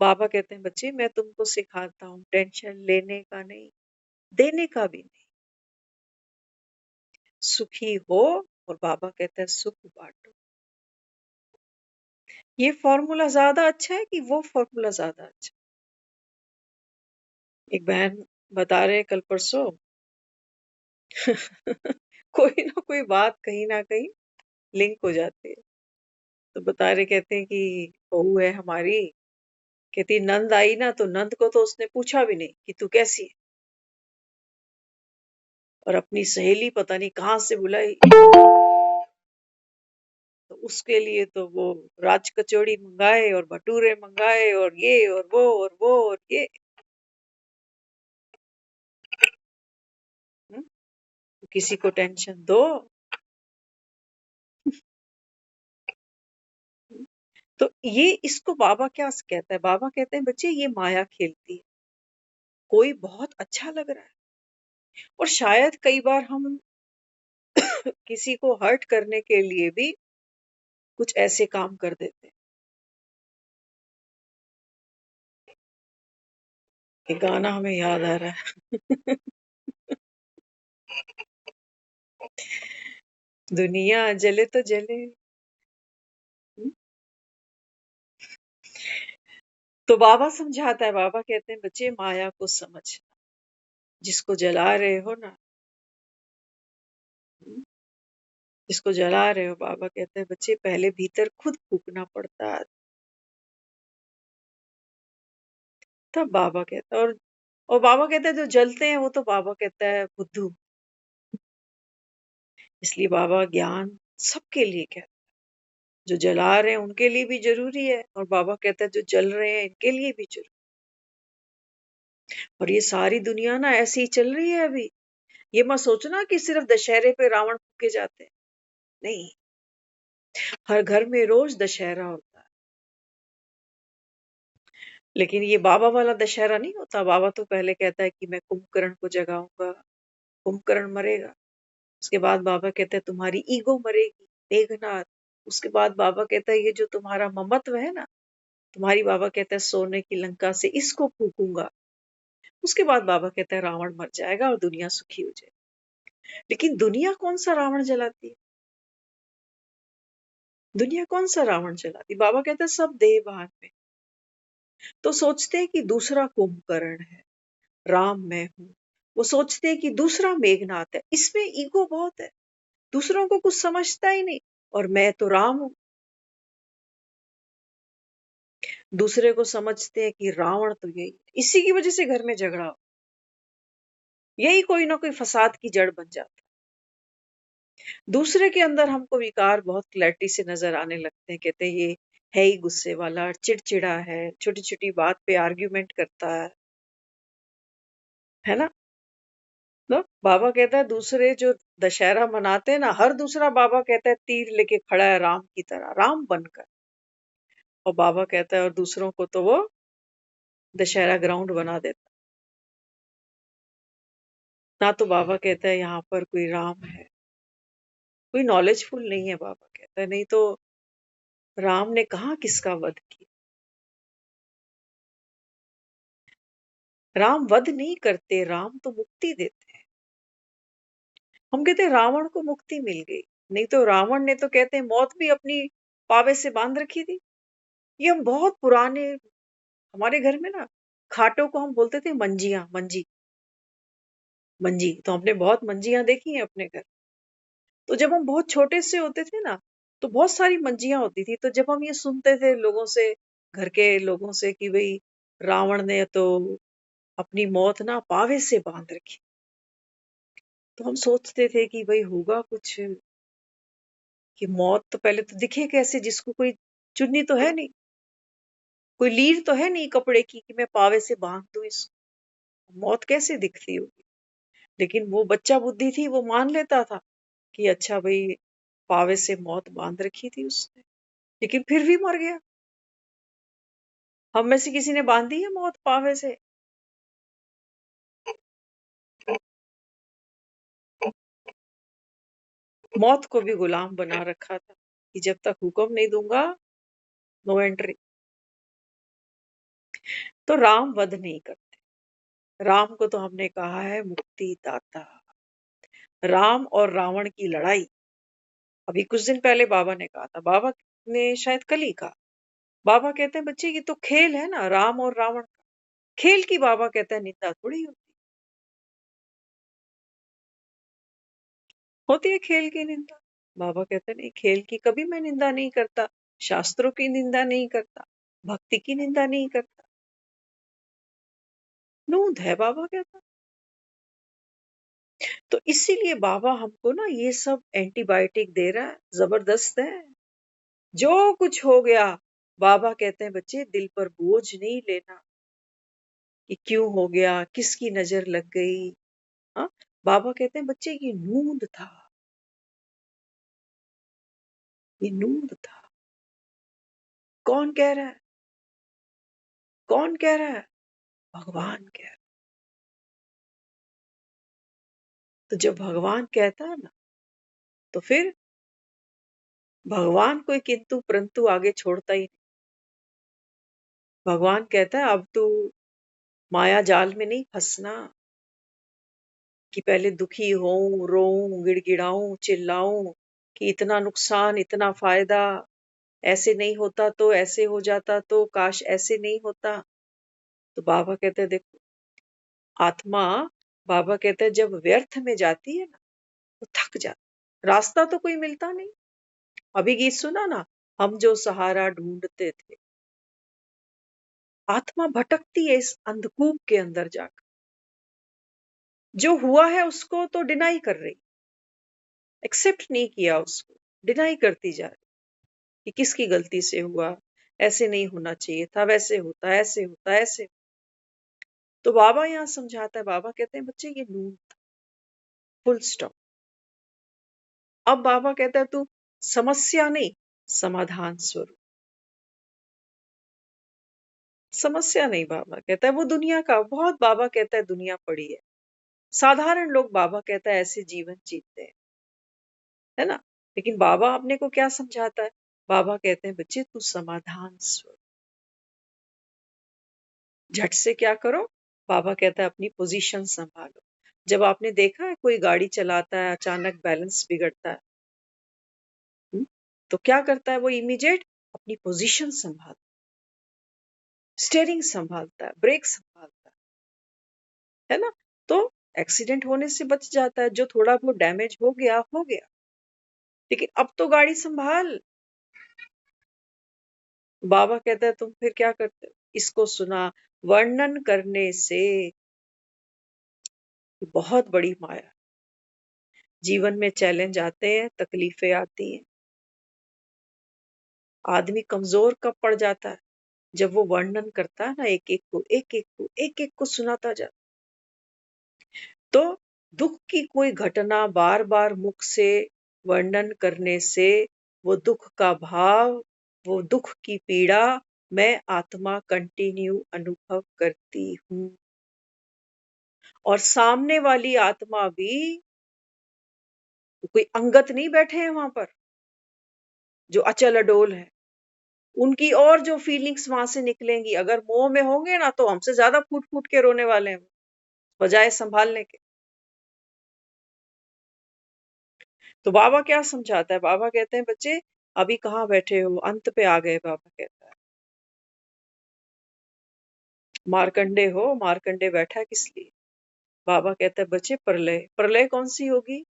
बाबा कहते हैं बच्चे मैं तुमको सिखाता हूँ टेंशन लेने का नहीं, देने का भी नहीं। सुखी हो और बाबा कहता है सुख बांटो। ये फॉर्मूला ज्यादा अच्छा है कि वो फॉर्मूला ज्यादा अच्छा? एक बहन बता रहे कल परसों कोई ना कोई बात कहीं ना कहीं लिंक हो जाती है। तो बता रहे कहते हैं कि बहू है हमारी, कहती नंद आई ना तो नंद को तो उसने पूछा भी नहीं कि तू कैसी है, और अपनी सहेली पता नहीं कहाँ से बुलाई तो उसके लिए तो वो राज कचौड़ी मंगाए और भटूरे मंगाए और ये और वो और वो और ये। तो किसी को टेंशन दो। तो ये इसको बाबा क्या कहता है, बाबा कहते हैं बच्चे ये माया खेलती है। कोई बहुत अच्छा लग रहा है और शायद कई बार हम किसी को हर्ट करने के लिए भी कुछ ऐसे काम कर देते हैं। ये गाना हमें याद आ रहा है दुनिया जले तो जले। तो बाबा समझाता है, बाबा कहते हैं बच्चे माया को समझ, जिसको जला रहे हो ना, जिसको जला रहे हो बाबा कहते हैं बच्चे पहले भीतर खुद फूकना पड़ता है, तब बाबा कहता है। और बाबा कहता है जो जलते हैं वो तो बाबा कहता है बुद्धू। इसलिए बाबा ज्ञान सबके लिए कहता है, जो जला रहे हैं उनके लिए भी जरूरी है, और बाबा कहता है जो जल रहे हैं इनके लिए भी जरूरी। और ये सारी दुनिया ना ऐसी ही चल रही है अभी। ये मत सोचना कि सिर्फ दशहरे पे रावण फूके जाते हैं, नहीं, हर घर में रोज दशहरा होता है। लेकिन ये बाबा वाला दशहरा नहीं होता। बाबा तो पहले कहता है कि मैं कुंभकर्ण को जगाऊंगा, कुंभकर्ण मरेगा, उसके बाद बाबा कहता है तुम्हारी ईगो मरेगी, मेघनाथ। उसके बाद बाबा कहता है ये जो तुम्हारा ममत्व है ना, तुम्हारी बाबा कहता है सोने की लंका से इसको फूकूंगा। उसके बाद बाबा कहता है रावण मर जाएगा और दुनिया सुखी हो जाएगी। लेकिन दुनिया कौन सा रावण जलाती है? दुनिया कौन सा रावण जलाती? बाबा कहता है सब देह भान में। तो सोचते हैं कि दूसरा कुंभकर्ण है, राम मैं हूं। वो सोचते हैं कि दूसरा मेघनाथ है, इसमें ईगो बहुत है, दूसरों को कुछ समझता ही नहीं, और मैं तो राम हूं। दूसरे को समझते हैं कि रावण तो यही, इसी की वजह से घर में झगड़ा हो, यही कोई ना कोई फसाद की जड़ बन जाता है। दूसरे के अंदर हमको विकार बहुत क्लैरिटी से नजर आने लगते हैं, कहते हैं ये है ही गुस्से वाला, चिड़चिड़ा है, छोटी छोटी बात पे आर्ग्यूमेंट करता है ना। तो बाबा कहता है दूसरे जो दशहरा मनाते हैं ना, हर दूसरा बाबा कहता है तीर लेके खड़ा है राम की तरह, राम बनकर। और बाबा कहता है और दूसरों को तो वो दशहरा ग्राउंड बना देता। ना तो बाबा कहता है यहाँ पर कोई राम है, कोई नॉलेजफुल नहीं है। बाबा कहता है नहीं तो राम ने कहा किसका वध किया। राम वध नहीं करते, राम तो मुक्ति देते हैं। हम कहते हैं रावण को मुक्ति मिल गई, नहीं तो रावण ने तो कहते हैं मौत भी अपनी पावे से बांध रखी थी। ये हम बहुत पुराने, हमारे घर में ना खाटों को हम बोलते थे मंजिया, मंजी, मंजी। तो हमने बहुत मंजियां देखी हैं अपने घर। तो जब हम बहुत छोटे से होते थे ना, तो बहुत सारी मंजियां होती थी। तो जब हम ये सुनते थे लोगों से, घर के लोगों से कि भाई रावण ने तो अपनी मौत ना पावे से बांध रखी, तो हम सोचते थे कि भाई होगा कुछ, कि मौत तो पहले तो दिखे कैसे जिसको कोई चुन्नी तो है नहीं, कोई लीर तो है नहीं कपड़े की कि मैं पावे से बांध दूं इसको, मौत कैसे दिखती होगी। लेकिन वो बच्चा बुद्धि थी, वो मान लेता था कि अच्छा भाई पावे से मौत बांध रखी थी उसने, लेकिन फिर भी मर गया। हम में से किसी ने बांधी है मौत पावे से? मौत को भी गुलाम बना रखा था कि जब तक हुक्म नहीं दूंगा नो एंट्री। तो राम वध नहीं करते, राम को तो हमने कहा है मुक्ति दाता। राम और रावण की लड़ाई अभी कुछ दिन पहले बाबा ने कहा था, बाबा ने शायद कल ही कहा। बाबा कहते हैं बच्चे ये तो खेल है ना, राम और रावण का खेल की बाबा कहता है निंदा थोड़ी होती है खेल की निंदा। बाबा कहते हैं नहीं, खेल की कभी मैं निंदा नहीं करता, शास्त्रों की निंदा नहीं करता, भक्ति की निंदा नहीं करता। नूंद है बाबा कहता। तो इसीलिए बाबा हमको ना ये सब एंटीबायोटिक दे रहा है, जबरदस्त है। जो कुछ हो गया बाबा कहते हैं बच्चे दिल पर बोझ नहीं लेना कि क्यों हो गया, किसकी नजर लग गई। हाँ, बाबा कहते हैं बच्चे ये नूंद था, ये नूंद था। कौन कह रहा है? कौन कह रहा है? भगवान कह रहा है। तो जब भगवान कहता है ना, तो फिर भगवान कोई किंतु परंतु आगे छोड़ता ही नहीं। भगवान कहता है अब तू माया जाल में नहीं फंसना कि पहले दुखी होऊं, रोऊं, गिड़गिड़ाऊं, चिल्लाऊं कि इतना नुकसान, इतना फायदा, ऐसे नहीं होता तो, ऐसे हो जाता तो, काश ऐसे नहीं होता। तो बाबा कहते हैं देखो, आत्मा, बाबा कहते हैं जब व्यर्थ में जाती है ना तो थक जाती, रास्ता तो कोई मिलता नहीं। अभी गीत सुना ना, हम जो सहारा ढूंढते थे। आत्मा भटकती है इस अंधकूप के अंदर जाकर, जो हुआ है उसको तो डिनाई कर रही, एक्सेप्ट नहीं किया उसको, डिनाई करती जा रही कि किसकी गलती से हुआ, ऐसे नहीं होना चाहिए था, वैसे होता, ऐसे होता, ऐसे। तो बाबा यहाँ समझाता है, बाबा कहते हैं बच्चे ये नून था, फुल स्टॉप। अब बाबा कहता है तू समस्या नहीं, समाधान स्वरूप। समस्या नहीं, बाबा कहता है वो दुनिया का बहुत, बाबा कहता है दुनिया पड़ी है, साधारण लोग बाबा कहता है ऐसे जीवन जीते हैं, है ना। लेकिन बाबा अपने को क्या समझाता है? बाबा कहते हैं बच्चे तू समाधान स्वरूप। झट से क्या करो? बाबा कहता है अपनी पोजीशन संभालो। जब आपने देखा है कोई गाड़ी चलाता है, अचानक बैलेंस बिगड़ता है, हुँ? तो क्या करता है वो? इमीडिएट अपनी पोजीशन संभालता है, स्टीयरिंग संभालता है, ब्रेक संभालता है ना? तो एक्सीडेंट होने से बच जाता है, जो थोड़ा बहुत डैमेज हो गया, हो गया। लेकिन अब तो गाड़ी संभाल। बाबा कहता है तुम फिर क्या करते हो? इसको सुना, वर्णन करने से बहुत बड़ी माया। जीवन में चैलेंज आते हैं, तकलीफें आती हैं, आदमी कमजोर कब पड़ जाता है? जब वो वर्णन करता है ना, एक एक को, एक एक को, एक एक को सुनाता जाता। तो दुख की कोई घटना बार बार मुख से वर्णन करने से वो दुख का भाव, वो दुख की पीड़ा मैं आत्मा कंटिन्यू अनुभव करती हूँ। और सामने वाली आत्मा भी, कोई अंगत नहीं बैठे हैं वहां पर जो अचल अडोल है, उनकी और जो फीलिंग्स वहां से निकलेंगी, अगर मोह में होंगे ना तो हमसे ज्यादा फूट फूट के रोने वाले हैं, बजाय संभालने के। तो बाबा क्या समझाता है? बाबा कहते हैं बच्चे अभी कहाँ बैठे हो, अंत पे आ गए। बाबा कहता है मार्कंडे हो, मार्कंडे बैठा है किस लिए? बाबा कहता है बच्चे प्रलय, प्रलय कौन सी होगी?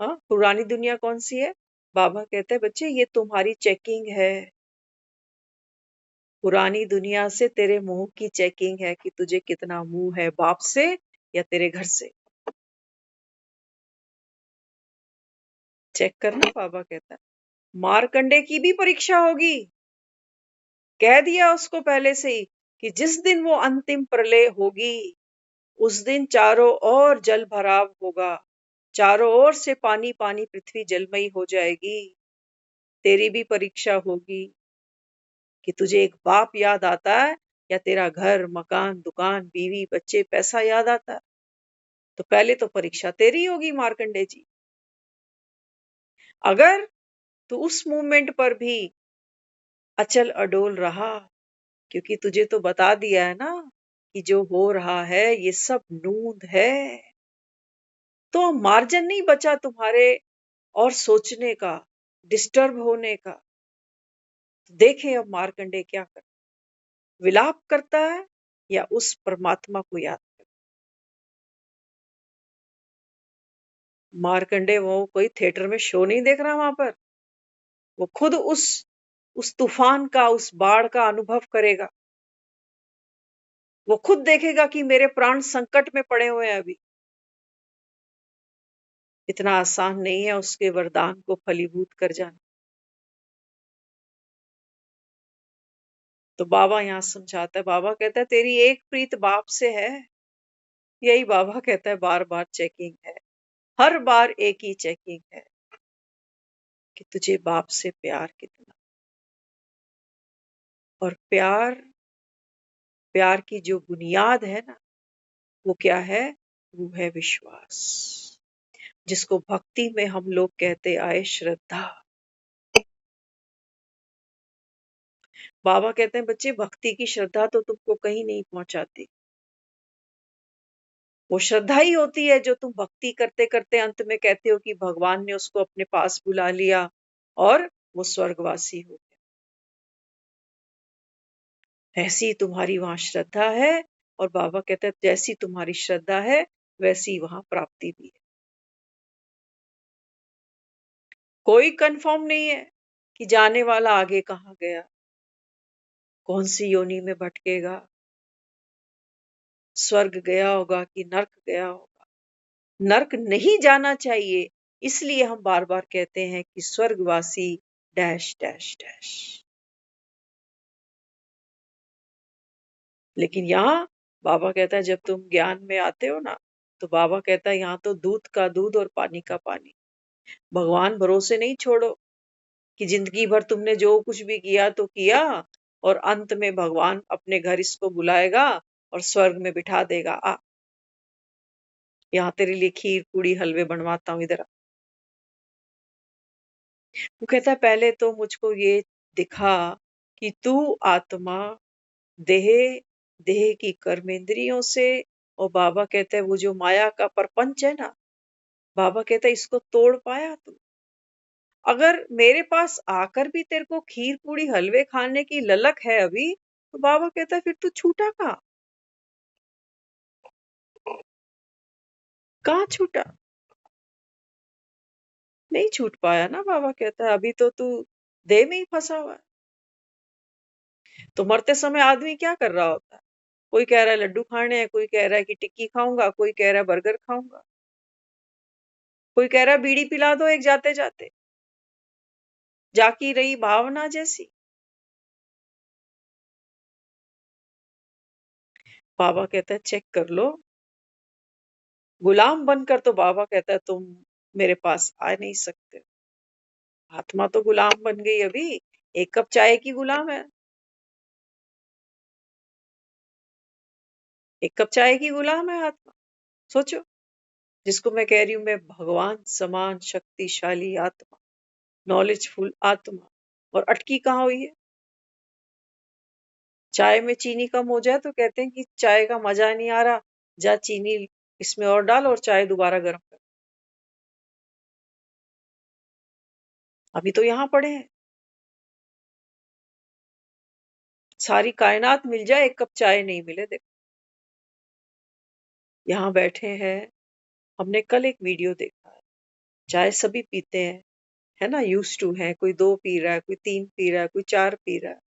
हाँ, पुरानी दुनिया कौन सी है? बाबा कहते हैं बच्चे ये तुम्हारी चेकिंग है, पुरानी दुनिया से तेरे मुंह की चेकिंग है कि तुझे कितना मुंह है, बाप से या तेरे घर से। चेक करना, बाबा कहता है। मार्कंडे की भी परीक्षा होगी, कह दिया उसको पहले से ही कि जिस दिन वो अंतिम प्रलय होगी उस दिन चारों ओर जल भराव होगा, चारों ओर से पानी पानी पृथ्वी जलमयी हो जाएगी। तेरी भी परीक्षा होगी कि तुझे एक बाप याद आता है या तेरा घर मकान दुकान बीवी बच्चे पैसा याद आता है। तो पहले तो परीक्षा तेरी होगी मार्कंडे जी। अगर तू उस मूवमेंट पर भी अचल अडोल रहा, क्योंकि तुझे तो बता दिया है ना कि जो हो रहा है ये सब नूंद है, तो मार्जिन नहीं बचा तुम्हारे और सोचने का, डिस्टर्ब होने का। देखे अब मार्कंडे क्या कर, विलाप करता है या उस परमात्मा को याद करता है। मार्कंडे वो कोई थिएटर में शो नहीं देख रहा वहां पर, वो खुद उस तूफान का उस बाढ़ का अनुभव करेगा। वो खुद देखेगा कि मेरे प्राण संकट में पड़े हुए हैं अभी। इतना आसान नहीं है उसके वरदान को फलीभूत कर जाना। तो बाबा यहाँ समझाता है, बाबा कहता है तेरी एक प्रीत बाप से है। यही बाबा कहता है बार बार चेकिंग है, हर बार एक ही चेकिंग है कि तुझे बाप से प्यार कितना। और प्यार, प्यार की जो बुनियाद है ना वो क्या है, वो है विश्वास, जिसको भक्ति में हम लोग कहते आए श्रद्धा। बाबा कहते हैं बच्चे भक्ति की श्रद्धा तो तुमको कहीं नहीं पहुंचाती। वो श्रद्धा ही होती है जो तुम भक्ति करते करते अंत में कहते हो कि भगवान ने उसको अपने पास बुला लिया और वो स्वर्गवासी हो गया। ऐसी तुम्हारी वहां श्रद्धा है। और बाबा कहते हैं जैसी तुम्हारी श्रद्धा है वैसी वहां प्राप्ति भी है। कोई कंफर्म नहीं है कि जाने वाला आगे कहाँ गया, कौन सी योनि में भटकेगा, स्वर्ग गया होगा कि नर्क गया होगा। नर्क नहीं जाना चाहिए, इसलिए हम बार बार कहते हैं कि स्वर्गवासी डैश डैश डैश। लेकिन यहाँ बाबा कहता है जब तुम ज्ञान में आते हो ना, तो बाबा कहता है यहाँ तो दूध का दूध और पानी का पानी। भगवान भरोसे नहीं छोड़ो कि जिंदगी भर तुमने जो कुछ भी किया तो किया और अंत में भगवान अपने घर इसको बुलाएगा और स्वर्ग में बिठा देगा। आ, यहाँ तेरे लिए खीर पूड़ी हलवे बनवाता हूँ, इधर आ। वो कहता है पहले तो मुझको ये दिखा कि तू आत्मा देह, देह की कर्मेंद्रियों से, और बाबा कहते हैं वो जो माया का परपंच है ना, बाबा कहता है इसको तोड़ पाया तू। अगर मेरे पास आकर भी तेरे को खीर पूड़ी हलवे खाने की ललक है अभी, तो बाबा कहता है फिर तू छूटा कहाँ, कहाँ छूटा? नहीं छूट पाया ना। बाबा कहता है अभी तो तू देह में ही फंसा हुआ है। तो मरते समय आदमी क्या कर रहा होता है, कोई कह रहा है लड्डू खाने हैं, कोई कह रहा है कि टिक्की खाऊंगा, कोई कह रहा है बर्गर खाऊंगा, कोई कह रहा है बीड़ी पिला दो एक जाते जाते, जाकी रही भावना जैसी। बाबा कहता है चेक कर लो, गुलाम बनकर तो बाबा कहता है तुम मेरे पास आ नहीं सकते। आत्मा तो गुलाम बन गई अभी, एक कप चाय की गुलाम है, एक कप चाय की गुलाम है आत्मा। सोचो, जिसको मैं कह रही हूं मैं भगवान समान शक्तिशाली आत्मा, नॉलेजफुल आत्मा, और अटकी कहाँ हुई है। चाय में चीनी कम हो जाए तो कहते हैं कि चाय का मजा नहीं आ रहा, जा चीनी इसमें और डाल और चाय दोबारा गर्म कर। अभी तो यहाँ पड़े हैं, सारी कायनात मिल जाए एक कप चाय नहीं मिले। देखो यहाँ बैठे हैं, हमने कल एक वीडियो देखा है, चाय सभी पीते हैं, है ना, यूज टू है, कोई 2 पी रहा है, कोई 3 पी रहा है, कोई 4 पी रहा है।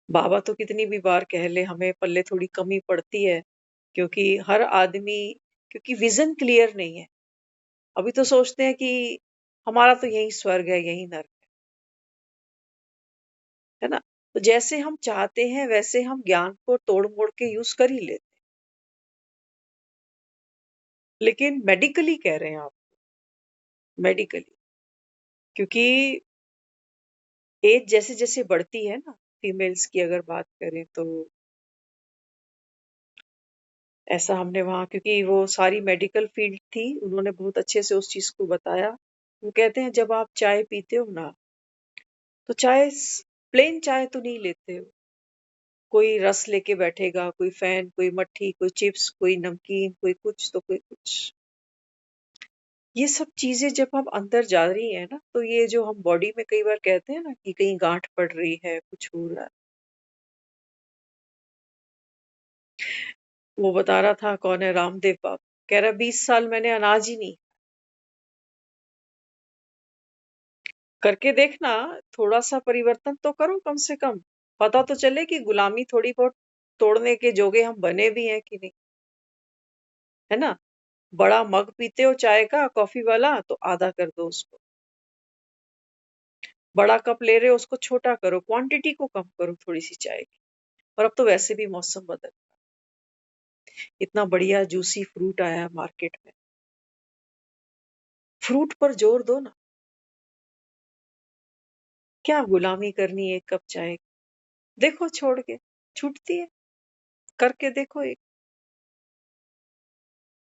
बाबा तो कितनी भी बार कह ले हमें पल्ले थोड़ी कमी पड़ती है, क्योंकि हर आदमी, क्योंकि विजन क्लियर नहीं है। अभी तो सोचते हैं कि हमारा तो यही स्वर्ग है यही नर्क है। है ना? तो जैसे हम चाहते हैं वैसे हम ज्ञान को तोड़ मोड़ के यूज कर ही लेते हैं। लेकिन मेडिकली कह रहे हैं आप, मेडिकली, क्योंकि एज जैसे जैसे बढ़ती है ना, फीमेल्स की अगर बात करें तो ऐसा हमने वहाँ, क्योंकि वो सारी मेडिकल फील्ड थी, उन्होंने बहुत अच्छे से उस चीज को बताया। वो कहते हैं जब आप चाय पीते हो ना, तो चाय प्लेन चाय तो नहीं लेते हो, कोई रस लेके बैठेगा, कोई फैन, कोई मट्ठी, कोई चिप्स, कोई नमकीन, कोई कुछ तो कोई कुछ। ये सब चीजें जब आप अंदर जा रही है ना, तो ये जो हम बॉडी में कई बार कहते हैं ना कि कहीं गांठ पड़ रही है, कुछ हो रहा है। वो बता रहा था, कौन है, रामदेव बाबा, कह रहा 20 साल मैंने अनाज ही नहीं करके देखना, थोड़ा सा परिवर्तन तो करो कम से कम, पता तो चले कि गुलामी थोड़ी बहुत तोड़ने के जोगे हम बने भी हैं कि नहीं, है ना? बड़ा मग पीते हो चाय का, कॉफी वाला, तो आधा कर दो उसको। बड़ा कप ले रहे हो उसको छोटा करो, क्वांटिटी को कम करो थोड़ी सी चाय की। और अब तो वैसे भी मौसम बदल, इतना बढ़िया जूसी फ्रूट आया है मार्केट में, फ्रूट पर जोर दो ना, क्या गुलामी करनी है एक कप चाय की? देखो छोड़ के छूटती है, करके देखो,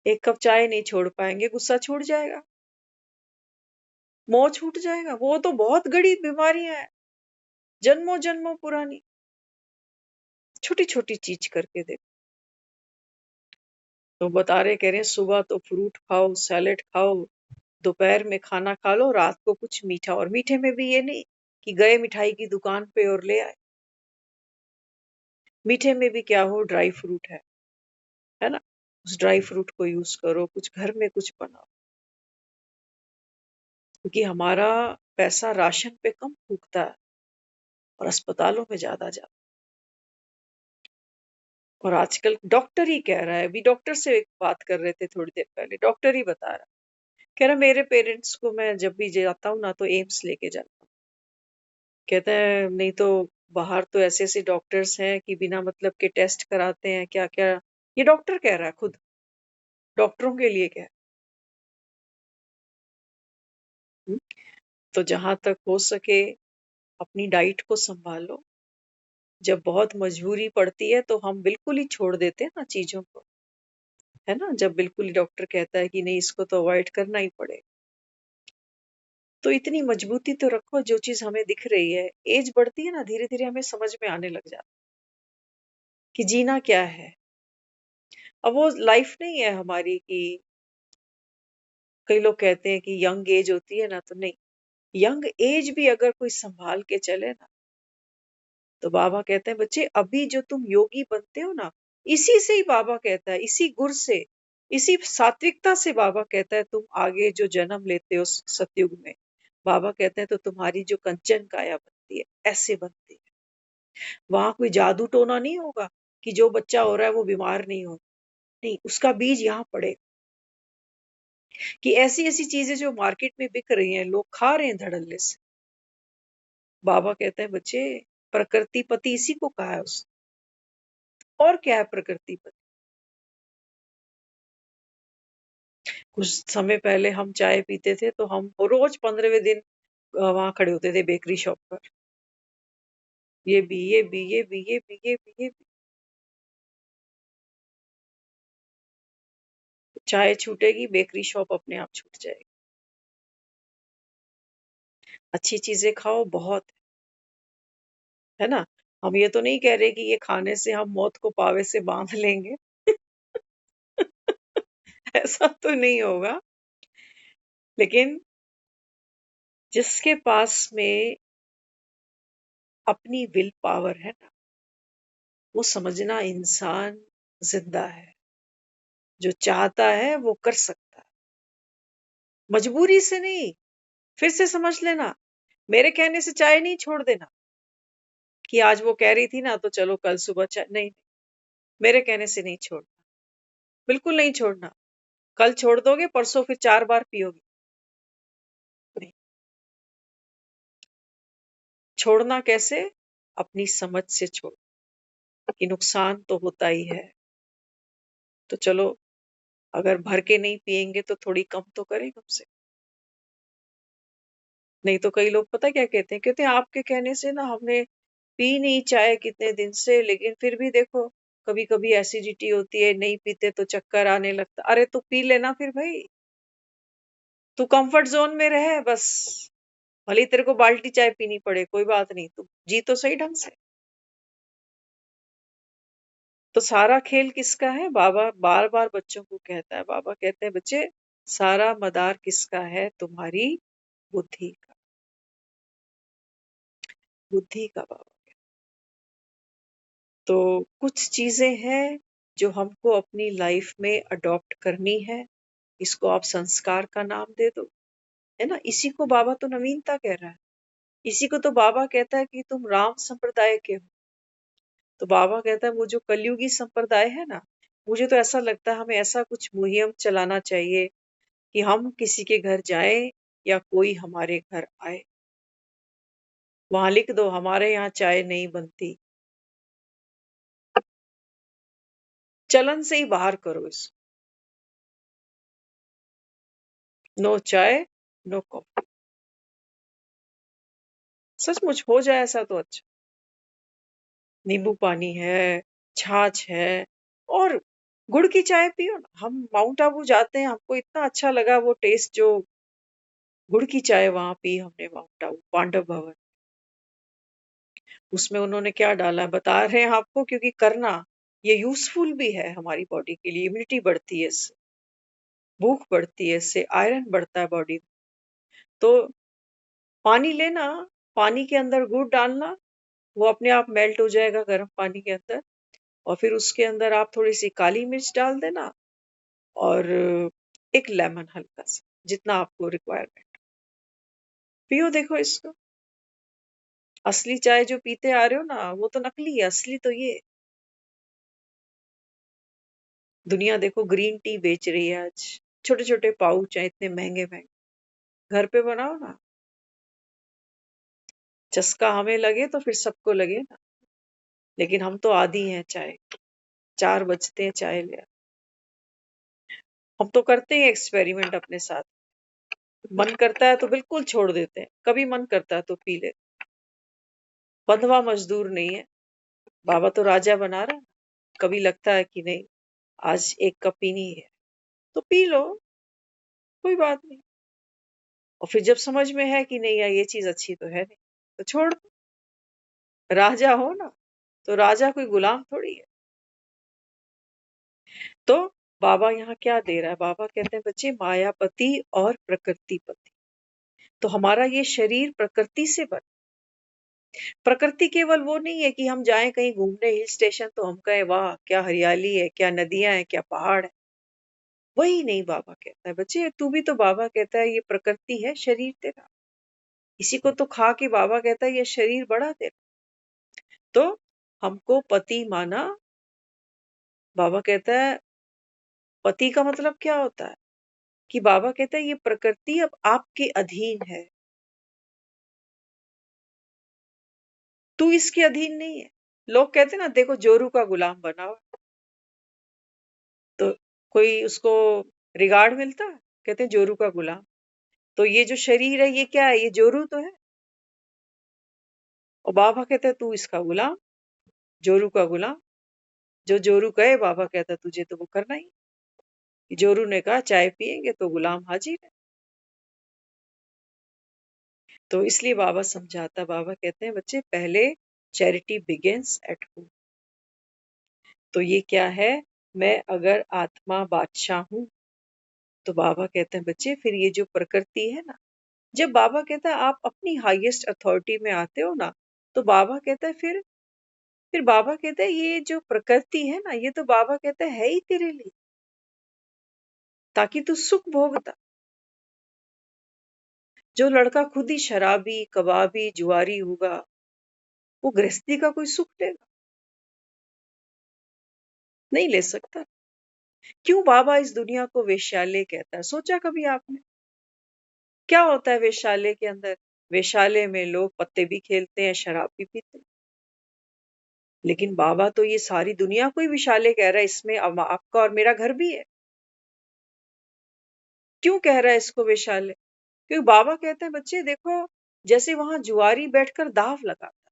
एक कप चाय नहीं छोड़ पाएंगे, गुस्सा छूट जाएगा, मोह छूट जाएगा, वो तो बहुत गड़ी बीमारियां हैं, जन्मों जन्मों पुरानी। छोटी छोटी चीज करके देखो। तो बता रहे, कह रहे हैं सुबह तो फ्रूट खाओ, सैलेड खाओ, दोपहर में खाना खा लो, रात को कुछ मीठा, और मीठे में भी ये नहीं कि गए मिठाई की दुकान पे और ले आए, मीठे में भी क्या हो, ड्राई फ्रूट है ना, उस ड्राई फ्रूट को यूज करो, कुछ घर में कुछ बनाओ, क्योंकि हमारा पैसा राशन पे कम फूकता है और अस्पतालों में ज्यादा जाता है। और आजकल डॉक्टर ही कह रहा है, अभी डॉक्टर से एक बात कर रहे थे थोड़ी देर पहले, डॉक्टर ही बता रहा, कह रहा मेरे पेरेंट्स को मैं जब भी जाता हूँ ना तो एम्स लेके जाता हूँ, कहता है नहीं तो बाहर तो ऐसे ऐसे डॉक्टर्स हैं कि बिना मतलब के टेस्ट कराते हैं, क्या क्या, ये डॉक्टर कह रहा है खुद, डॉक्टरों के लिए कह रहा है। तो जहां तक हो सके अपनी डाइट को संभालो, जब बहुत मजबूरी पड़ती है तो हम बिल्कुल ही छोड़ देते हैं ना चीजों को, है ना, जब बिल्कुल ही डॉक्टर कहता है कि नहीं इसको तो अवॉइड करना ही पड़ेगा, तो इतनी मजबूती तो रखो, जो चीज हमें दिख रही है, एज बढ़ती है ना, धीरे धीरे हमें समझ में आने लग जाता है कि जीना क्या है। अब वो लाइफ नहीं है हमारी कि, कई लोग कहते हैं कि यंग एज होती है ना, तो नहीं, यंग एज भी अगर कोई संभाल के चले ना, तो बाबा कहते हैं बच्चे अभी जो तुम योगी बनते हो ना, इसी से ही बाबा कहता है, इसी गुर से, इसी सात्विकता से बाबा कहता है तुम आगे जो जन्म लेते हो सतयुग में, बाबा कहते हैं तो तुम्हारी जो कंचन काया बनती है, ऐसे बनती है। वहां कोई जादू टोना नहीं होगा कि जो बच्चा हो रहा है वो बीमार नहीं हो, नहीं, उसका बीज यहाँ पड़ेगा, कि ऐसी ऐसी चीजें जो मार्केट में बिक रही हैं, लोग खा रहे हैं धड़ल्ले से, बाबा कहते हैं बच्चे प्रकृति पति इसी को कहा है उसने, और क्या है प्रकृति पति। कुछ समय पहले हम चाय पीते थे तो हम रोज 15वें दिन वहां खड़े होते थे बेकरी शॉप पर, ये भी ये भी ये भी ये भी ये भी ये भी, चाय छूटेगी बेकरी शॉप अपने आप छूट जाएगी। अच्छी चीजें खाओ बहुत, है ना, हम ये तो नहीं कह रहे कि ये खाने से हम मौत को पावे से बांध लेंगे ऐसा तो नहीं होगा, लेकिन जिसके पास में अपनी विल पावर है ना, वो समझना इंसान जिंदा है, जो चाहता है वो कर सकता है, मजबूरी से नहीं। फिर से समझ लेना, मेरे कहने से चाय नहीं छोड़ देना, कि आज वो कह रही थी ना तो चलो कल सुबह चाय, नहीं, मेरे कहने से नहीं छोड़ना, बिल्कुल नहीं छोड़ना। कल छोड़ दोगे, परसों फिर 4 बार पियोगे, नहीं। छोड़ना कैसे, अपनी समझ से छोड़ कि नुकसान तो होता ही है, तो चलो अगर भर के नहीं पिएंगे तो थोड़ी कम तो करें कम से। नहीं तो कई लोग पता क्या कहते हैं आपके कहने से ना हमने पी नहीं चाय कितने दिन से, लेकिन फिर भी देखो कभी कभी एसिडिटी होती है, नहीं पीते तो चक्कर आने लगता। अरे तो पी लेना फिर भाई, तू कंफर्ट जोन में रहे बस। भले ही तेरे को बाल्टी चाय पीनी पड़े, कोई बात नहीं, तू जी तो सही ढंग से। तो सारा खेल किसका है? बाबा बार बार बच्चों को कहता है, बाबा कहते हैं बच्चे सारा मदार किसका है? तुम्हारी बुद्धि का, बुद्धि का बाबा। तो कुछ चीजें हैं जो हमको अपनी लाइफ में अडॉप्ट करनी है, इसको आप संस्कार का नाम दे दो, है ना। इसी को बाबा तो नवीनता कह रहा है, इसी को तो बाबा कहता है कि तुम राम संप्रदाय के हो। तो बाबा कहता है वो जो कलयुगी संप्रदाय है ना, मुझे तो ऐसा लगता है हमें ऐसा कुछ मुहिम चलाना चाहिए कि हम किसी के घर जाएं या कोई हमारे घर आए, वहां लिख दो हमारे यहाँ चाय नहीं बनती। चलन से ही बाहर करो इसको, नो चाय नो कॉफी। सचमुच हो जाए ऐसा तो अच्छा। नींबू पानी है, छाछ है, और गुड़ की चाय पियो ना। हम माउंट आबू जाते हैं, हमको इतना अच्छा लगा वो टेस्ट, जो गुड़ की चाय वहां पी हमने माउंट आबू पांडव भवन। उसमें उन्होंने क्या डाला है बता रहे हैं आपको, क्योंकि करना ये यूजफुल भी है हमारी बॉडी के लिए। इम्यूनिटी बढ़ती है इससे, भूख बढ़ती है इससे, आयरन बढ़ता है बॉडी में। तो पानी लेना, पानी के अंदर गुड़ डालना, वो अपने आप मेल्ट हो जाएगा गर्म पानी के अंदर, और फिर उसके अंदर आप थोड़ी सी काली मिर्च डाल देना, और एक लेमन हल्का सा, जितना आपको रिक्वायरमेंट। पियो देखो इसको। असली चाय जो पीते आ रहे हो ना, वो तो नकली है, असली तो ये। दुनिया देखो ग्रीन टी बेच रही है आज, छोटे छोटे पाउच हैं इतने महंगे महंगे। घर पे बनाओ ना, चस्का हमें लगे तो फिर सबको लगे ना। लेकिन हम तो आदी हैं चाय, 4 बजते हैं चाय ले। हम तो करते हैं एक्सपेरिमेंट अपने साथ, मन करता है तो बिल्कुल छोड़ देते हैं, कभी मन करता है तो पी लेते। बंधवा मजदूर नहीं है, बाबा तो राजा बना रहा है। कभी लगता है कि नहीं आज एक कप पीनी है तो पी लो, कोई बात नहीं। और फिर जब समझ में है कि नहीं यार ये चीज अच्छी तो है नहीं, तो छोड़ दो। राजा हो ना, तो राजा कोई गुलाम थोड़ी है। तो बाबा यहाँ क्या दे रहा है? बाबा कहते हैं बच्चे मायापति और प्रकृति पति। तो हमारा ये शरीर प्रकृति से बना। प्रकृति केवल वो नहीं है कि हम जाएं कहीं घूमने हिल स्टेशन तो हम कहें वाह क्या हरियाली है, क्या नदियां हैं, क्या पहाड़ है। वही नहीं, बाबा कहता है बच्चे तू भी तो, बाबा कहता है ये प्रकृति है शरीर तेरा, इसी को तो खा के बाबा कहता है ये शरीर बड़ा तेरा। तो हमको पति माना। बाबा कहता है पति का मतलब क्या होता है, कि बाबा कहता है ये प्रकृति अब आपके अधीन है, तू इसके अधीन नहीं है। लोग कहते हैं ना देखो जोरू का गुलाम बना हुआ, तो कोई उसको रिगार्ड मिलता है? कहते हैं जोरू का गुलाम। तो ये जो शरीर है ये क्या है? ये जोरू तो है। और बाबा कहते हैं तू इसका गुलाम, जोरू का गुलाम। जो जोरू कहे बाबा कहता है तुझे तो वो करना ही। जोरू ने कहा चाय पिएंगे तो गुलाम हाजिर है। तो इसलिए बाबा समझाता, बाबा कहते हैं बच्चे पहले चैरिटी बिगिंस एट होम। तो ये क्या है? मैं अगर आत्मा बादशाह हूं, तो बाबा कहते हैं बच्चे फिर ये जो प्रकृति है ना, जब बाबा कहता है आप अपनी हाईएस्ट अथॉरिटी में आते हो ना, तो बाबा कहता है फिर बाबा कहता है ये जो प्रकृति है ना, ये तो बाबा कहता है ही तेरे लिए, ताकि तू सुख भोगता। जो लड़का खुद ही शराबी कबाबी जुआरी होगा, वो गृहस्थी का कोई सुख लेगा? नहीं ले सकता। क्यों बाबा इस दुनिया को वेश्यालय कहता है? सोचा कभी आपने क्या होता है वेश्यालय के अंदर? वेश्यालय में लोग पत्ते भी खेलते हैं, शराब भी पीते हैं। लेकिन बाबा तो ये सारी दुनिया को ही विशाले कह रहा है, इसमें आपका और मेरा घर भी है। क्यों कह रहा है इसको विशाले? क्योंकि बाबा कहते हैं बच्चे देखो, जैसे वहां जुआरी बैठकर दाव लगाता,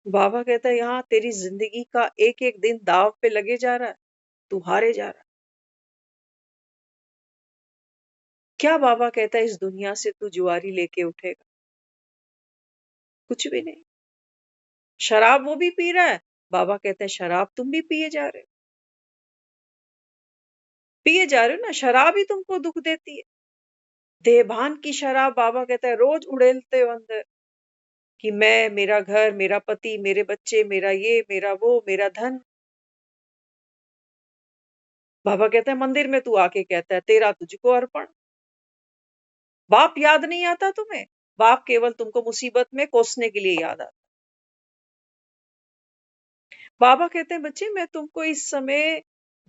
बाबा कहता है यहाँ तेरी जिंदगी का एक एक दिन दाव पे लगे जा रहा है, तू हारे जा रहा है। क्या बाबा कहता है इस दुनिया से तू जुआरी लेके उठेगा? कुछ भी नहीं। शराब वो भी पी रहा है, बाबा कहते हैं शराब तुम भी पिए जा रहे हो। पिए जा रहे हो ना, शराब ही तुमको दुख देती है। देभान की शराब बाबा कहता है रोज उड़ेलते हो अंदर, कि मैं, मेरा घर, मेरा पति, मेरे बच्चे, मेरा ये, मेरा वो, मेरा धन। बाबा कहते हैं मंदिर में तू आके कहता है तेरा तुझको अर्पण। बाप याद नहीं आता तुम्हें? बाप केवल तुमको मुसीबत में कोसने के लिए याद आता। बाबा कहते हैं बच्चे मैं तुमको इस समय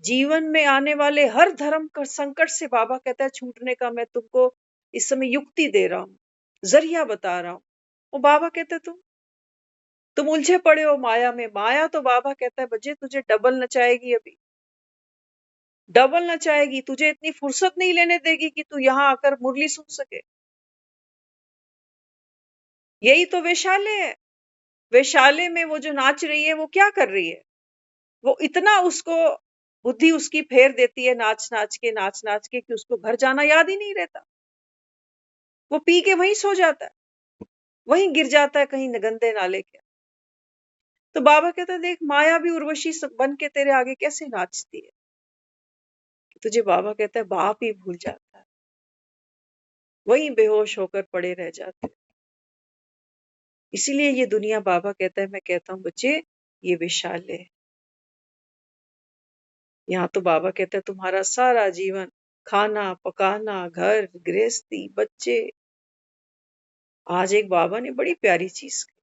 जीवन में आने वाले हर धर्म का संकट से बाबा कहता है छूटने का मैं तुमको इस समय युक्ति दे रहा हूं, जरिया बता रहा हूं। वो बाबा कहते तुम उलझे पड़े हो माया में। माया तो बाबा कहता है बच्चे तुझे डबल नचाएगी, अभी डबल नचाएगी। तुझे इतनी फुर्सत नहीं लेने देगी कि तू यहाँ आकर मुरली सुन सके। यही तो वैशाल्य है। वैशाल्य में वो जो नाच रही है वो क्या कर रही है? वो इतना उसको बुद्धि उसकी फेर देती है नाच नाच के कि उसको घर जाना याद ही नहीं रहता। वो पी के वहीं सो जाता है, वहीं गिर जाता है कहीं गंदे नाले के। तो बाबा कहता है देख माया भी उर्वशी बन के तेरे आगे कैसे नाचती है। तुझे बाबा कहता है बाप ही भूल जाता है, वहीं बेहोश होकर पड़े रह जाते हैं। इसीलिए ये दुनिया बाबा कहता है, मैं कहता हूं बच्चे ये विशाल्य है। यहाँ तो बाबा कहता है तुम्हारा सारा जीवन खाना पकाना, घर गृहस्थी, बच्चे। आज एक बाबा ने बड़ी प्यारी चीज कही।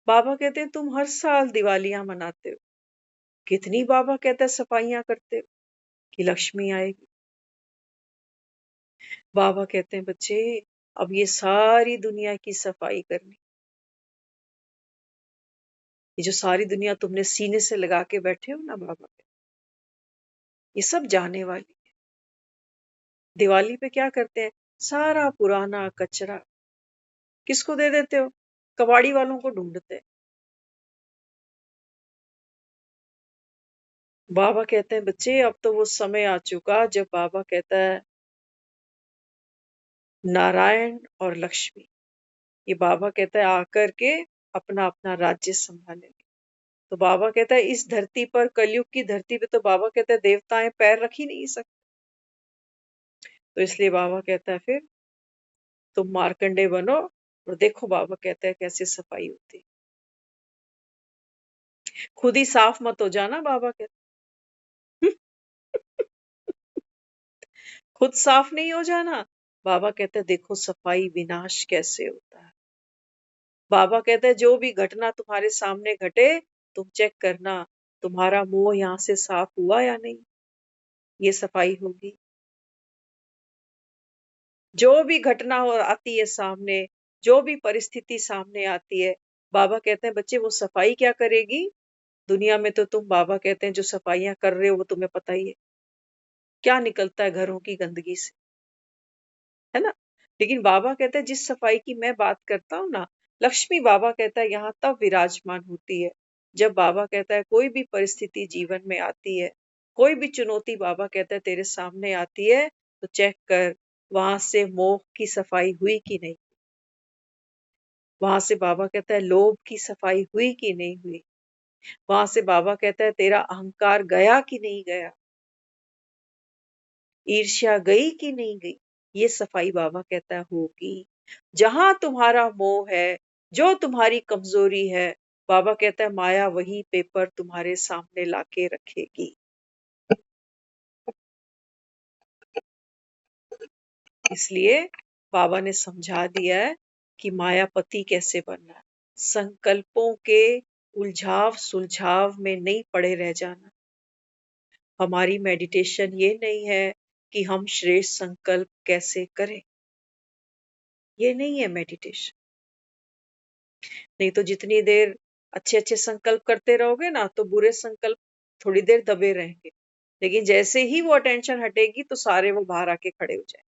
बाबा कहते हैं तुम हर साल दिवालियां मनाते हो, कितनी बाबा कहता है सफाइयां करते हो कि लक्ष्मी आएगी। बाबा कहते हैं बच्चे अब ये सारी दुनिया की सफाई करनी, ये जो सारी दुनिया तुमने सीने से लगा के बैठे हो ना बाबा कहते, ये सब जाने वाली है। दिवाली पे क्या करते हैं? सारा पुराना कचरा किसको दे देते हो? कबाड़ी वालों को ढूंढते हैं। बाबा कहते हैं बच्चे अब तो वो समय आ चुका जब बाबा कहता है नारायण और लक्ष्मी, ये बाबा कहता है आकर के अपना अपना राज्य संभालेंगे। तो बाबा कहता है इस धरती पर, कलयुग की धरती पे तो बाबा कहता है देवताएं पैर रख ही नहीं सकते। तो इसलिए बाबा कहता है फिर तुम मार्कंडे बनो और देखो बाबा कहता है कैसे सफाई होती। खुद ही साफ मत हो जाना बाबा कहता। खुद साफ नहीं हो जाना। बाबा कहते हैं देखो सफाई विनाश कैसे होता है। बाबा कहते हैं जो भी घटना तुम्हारे सामने घटे तुम चेक करना तुम्हारा मुंह यहाँ से साफ हुआ या नहीं, ये सफाई होगी। जो भी घटना हो आती है सामने, जो भी परिस्थिति सामने आती है, बाबा कहते हैं बच्चे वो सफाई क्या करेगी? दुनिया में तो तुम बाबा कहते हैं जो सफाइयां कर रहे हो वो तुम्हें पता ही है क्या निकलता है घरों की गंदगी से, है ना? लेकिन बाबा कहते हैं जिस सफाई की मैं बात करता हूँ ना, लक्ष्मी बाबा कहता है यहाँ तब विराजमान होती है जब बाबा कहता है कोई भी परिस्थिति जीवन में आती है, कोई भी चुनौती बाबा कहता है तेरे सामने आती है तो चेक कर वहां से मोह की सफाई हुई कि नहीं, वहां से बाबा कहता है लोभ की सफाई हुई कि नहीं हुई, वहां से बाबा कहता है तेरा अहंकार गया कि नहीं गया, ईर्ष्या गई कि नहीं गई, ये सफाई बाबा कहता है होगी। जहां तुम्हारा मोह है, जो तुम्हारी कमजोरी है, बाबा कहता है माया वही पेपर तुम्हारे सामने लाके रखेगी। इसलिए बाबा ने समझा दिया है कि मायापति कैसे बनना है। संकल्पों के उलझाव सुलझाव में नहीं पड़े रह जाना। हमारी मेडिटेशन ये नहीं है कि हम श्रेष्ठ संकल्प कैसे करें, ये नहीं है मेडिटेशन। नहीं तो जितनी देर अच्छे अच्छे संकल्प करते रहोगे ना तो बुरे संकल्प थोड़ी देर दबे रहेंगे, लेकिन जैसे ही वो अटेंशन हटेगी तो सारे वो बाहर आके खड़े हो जाए।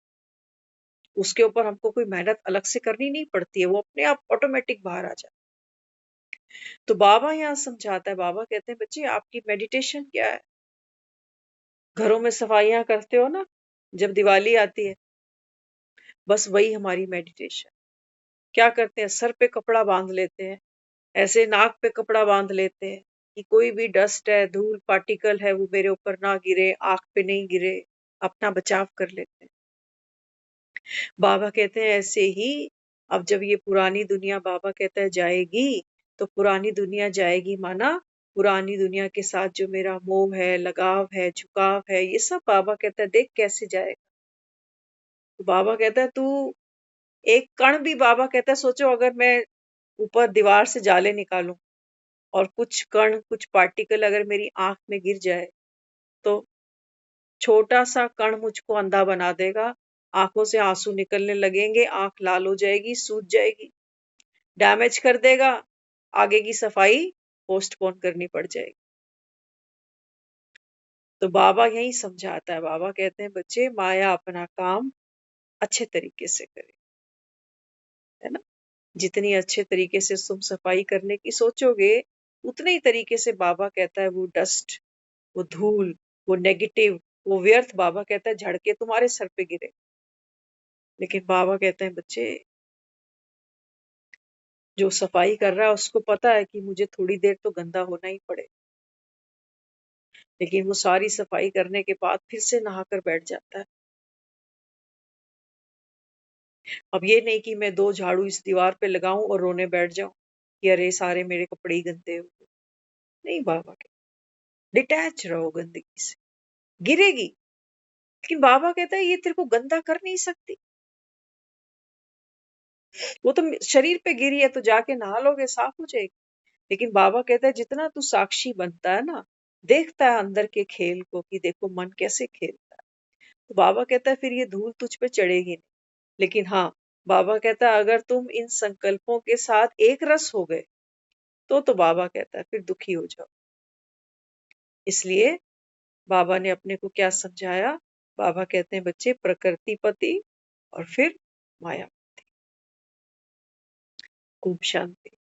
उसके ऊपर हमको कोई मेहनत अलग से करनी नहीं पड़ती है, वो अपने आप ऑटोमेटिक बाहर आ जाए। तो बाबा यहाँ समझाता है, बाबा कहते हैं बच्चे आपकी मेडिटेशन क्या है? घरों में सफाइयां करते हो ना जब दिवाली आती है, बस वही हमारी मेडिटेशन। क्या करते हैं, सर पे कपड़ा बांध लेते हैं, ऐसे नाक पे कपड़ा बांध लेते हैं कि कोई भी डस्ट है, धूल पार्टिकल है वो मेरे ऊपर ना गिरे, आंख पे नहीं गिरे, अपना बचाव कर लेते हैं। बाबा कहते हैं ऐसे ही अब जब ये पुरानी दुनिया, बाबा कहता है जाएगी, तो पुरानी दुनिया जाएगी माना पुरानी दुनिया के साथ जो मेरा मोह है, लगाव है, झुकाव है, ये सब बाबा कहता है देख कैसे जाएगा। तो बाबा कहता है तू एक कण भी, बाबा कहता है सोचो अगर मैं ऊपर दीवार से जाले निकालूं और कुछ कण, कुछ पार्टिकल अगर मेरी आंख में गिर जाए तो छोटा सा कण मुझको अंधा बना देगा, आंखों से आंसू निकलने लगेंगे, आंख लाल हो जाएगी, सूज जाएगी, डैमेज कर देगा, आगे की सफाई पोस्टपोन करनी पड़ जाएगी। तो बाबा यही समझाता है, बाबा कहते हैं बच्चे माया अपना काम अच्छे तरीके से करे, है ना। जितनी अच्छे तरीके से तुम सफाई करने की सोचोगे उतने ही तरीके से बाबा कहता है वो डस्ट, वो धूल, वो नेगेटिव, वो व्यर्थ, बाबा कहता है झड़के तुम्हारे सर पे गिरे। लेकिन बाबा कहते हैं बच्चे जो सफाई कर रहा है उसको पता है कि मुझे थोड़ी देर तो गंदा होना ही पड़े, लेकिन वो सारी सफाई करने के बाद फिर से नहाकर बैठ जाता है। अब ये नहीं कि मैं 2 झाड़ू इस दीवार पे लगाऊं और रोने बैठ जाऊं कि अरे सारे मेरे कपड़े ही गंदे हो गए। नहीं, बाबा कहते डिटैच रहो गंदगी से, गिरेगी, लेकिन बाबा कहता है ये तेरे को गंदा कर नहीं सकती, वो तो शरीर पे गिरी है तो जाके नहा लोगे साफ हो जाएगी। लेकिन बाबा कहता है जितना तू साक्षी बनता है ना, देखता है अंदर के खेल को कि देखो मन कैसे खेलता है, तो बाबा कहता है फिर ये धूल तुझ पे चढ़ेगी नहीं। लेकिन हाँ, बाबा कहता है अगर तुम इन संकल्पों के साथ एक रस हो गए तो बाबा कहता है फिर दुखी हो जाओ। इसलिए बाबा ने अपने को क्या समझाया, बाबा कहते हैं बच्चे प्रकृति पति और फिर माया। खूब शांति।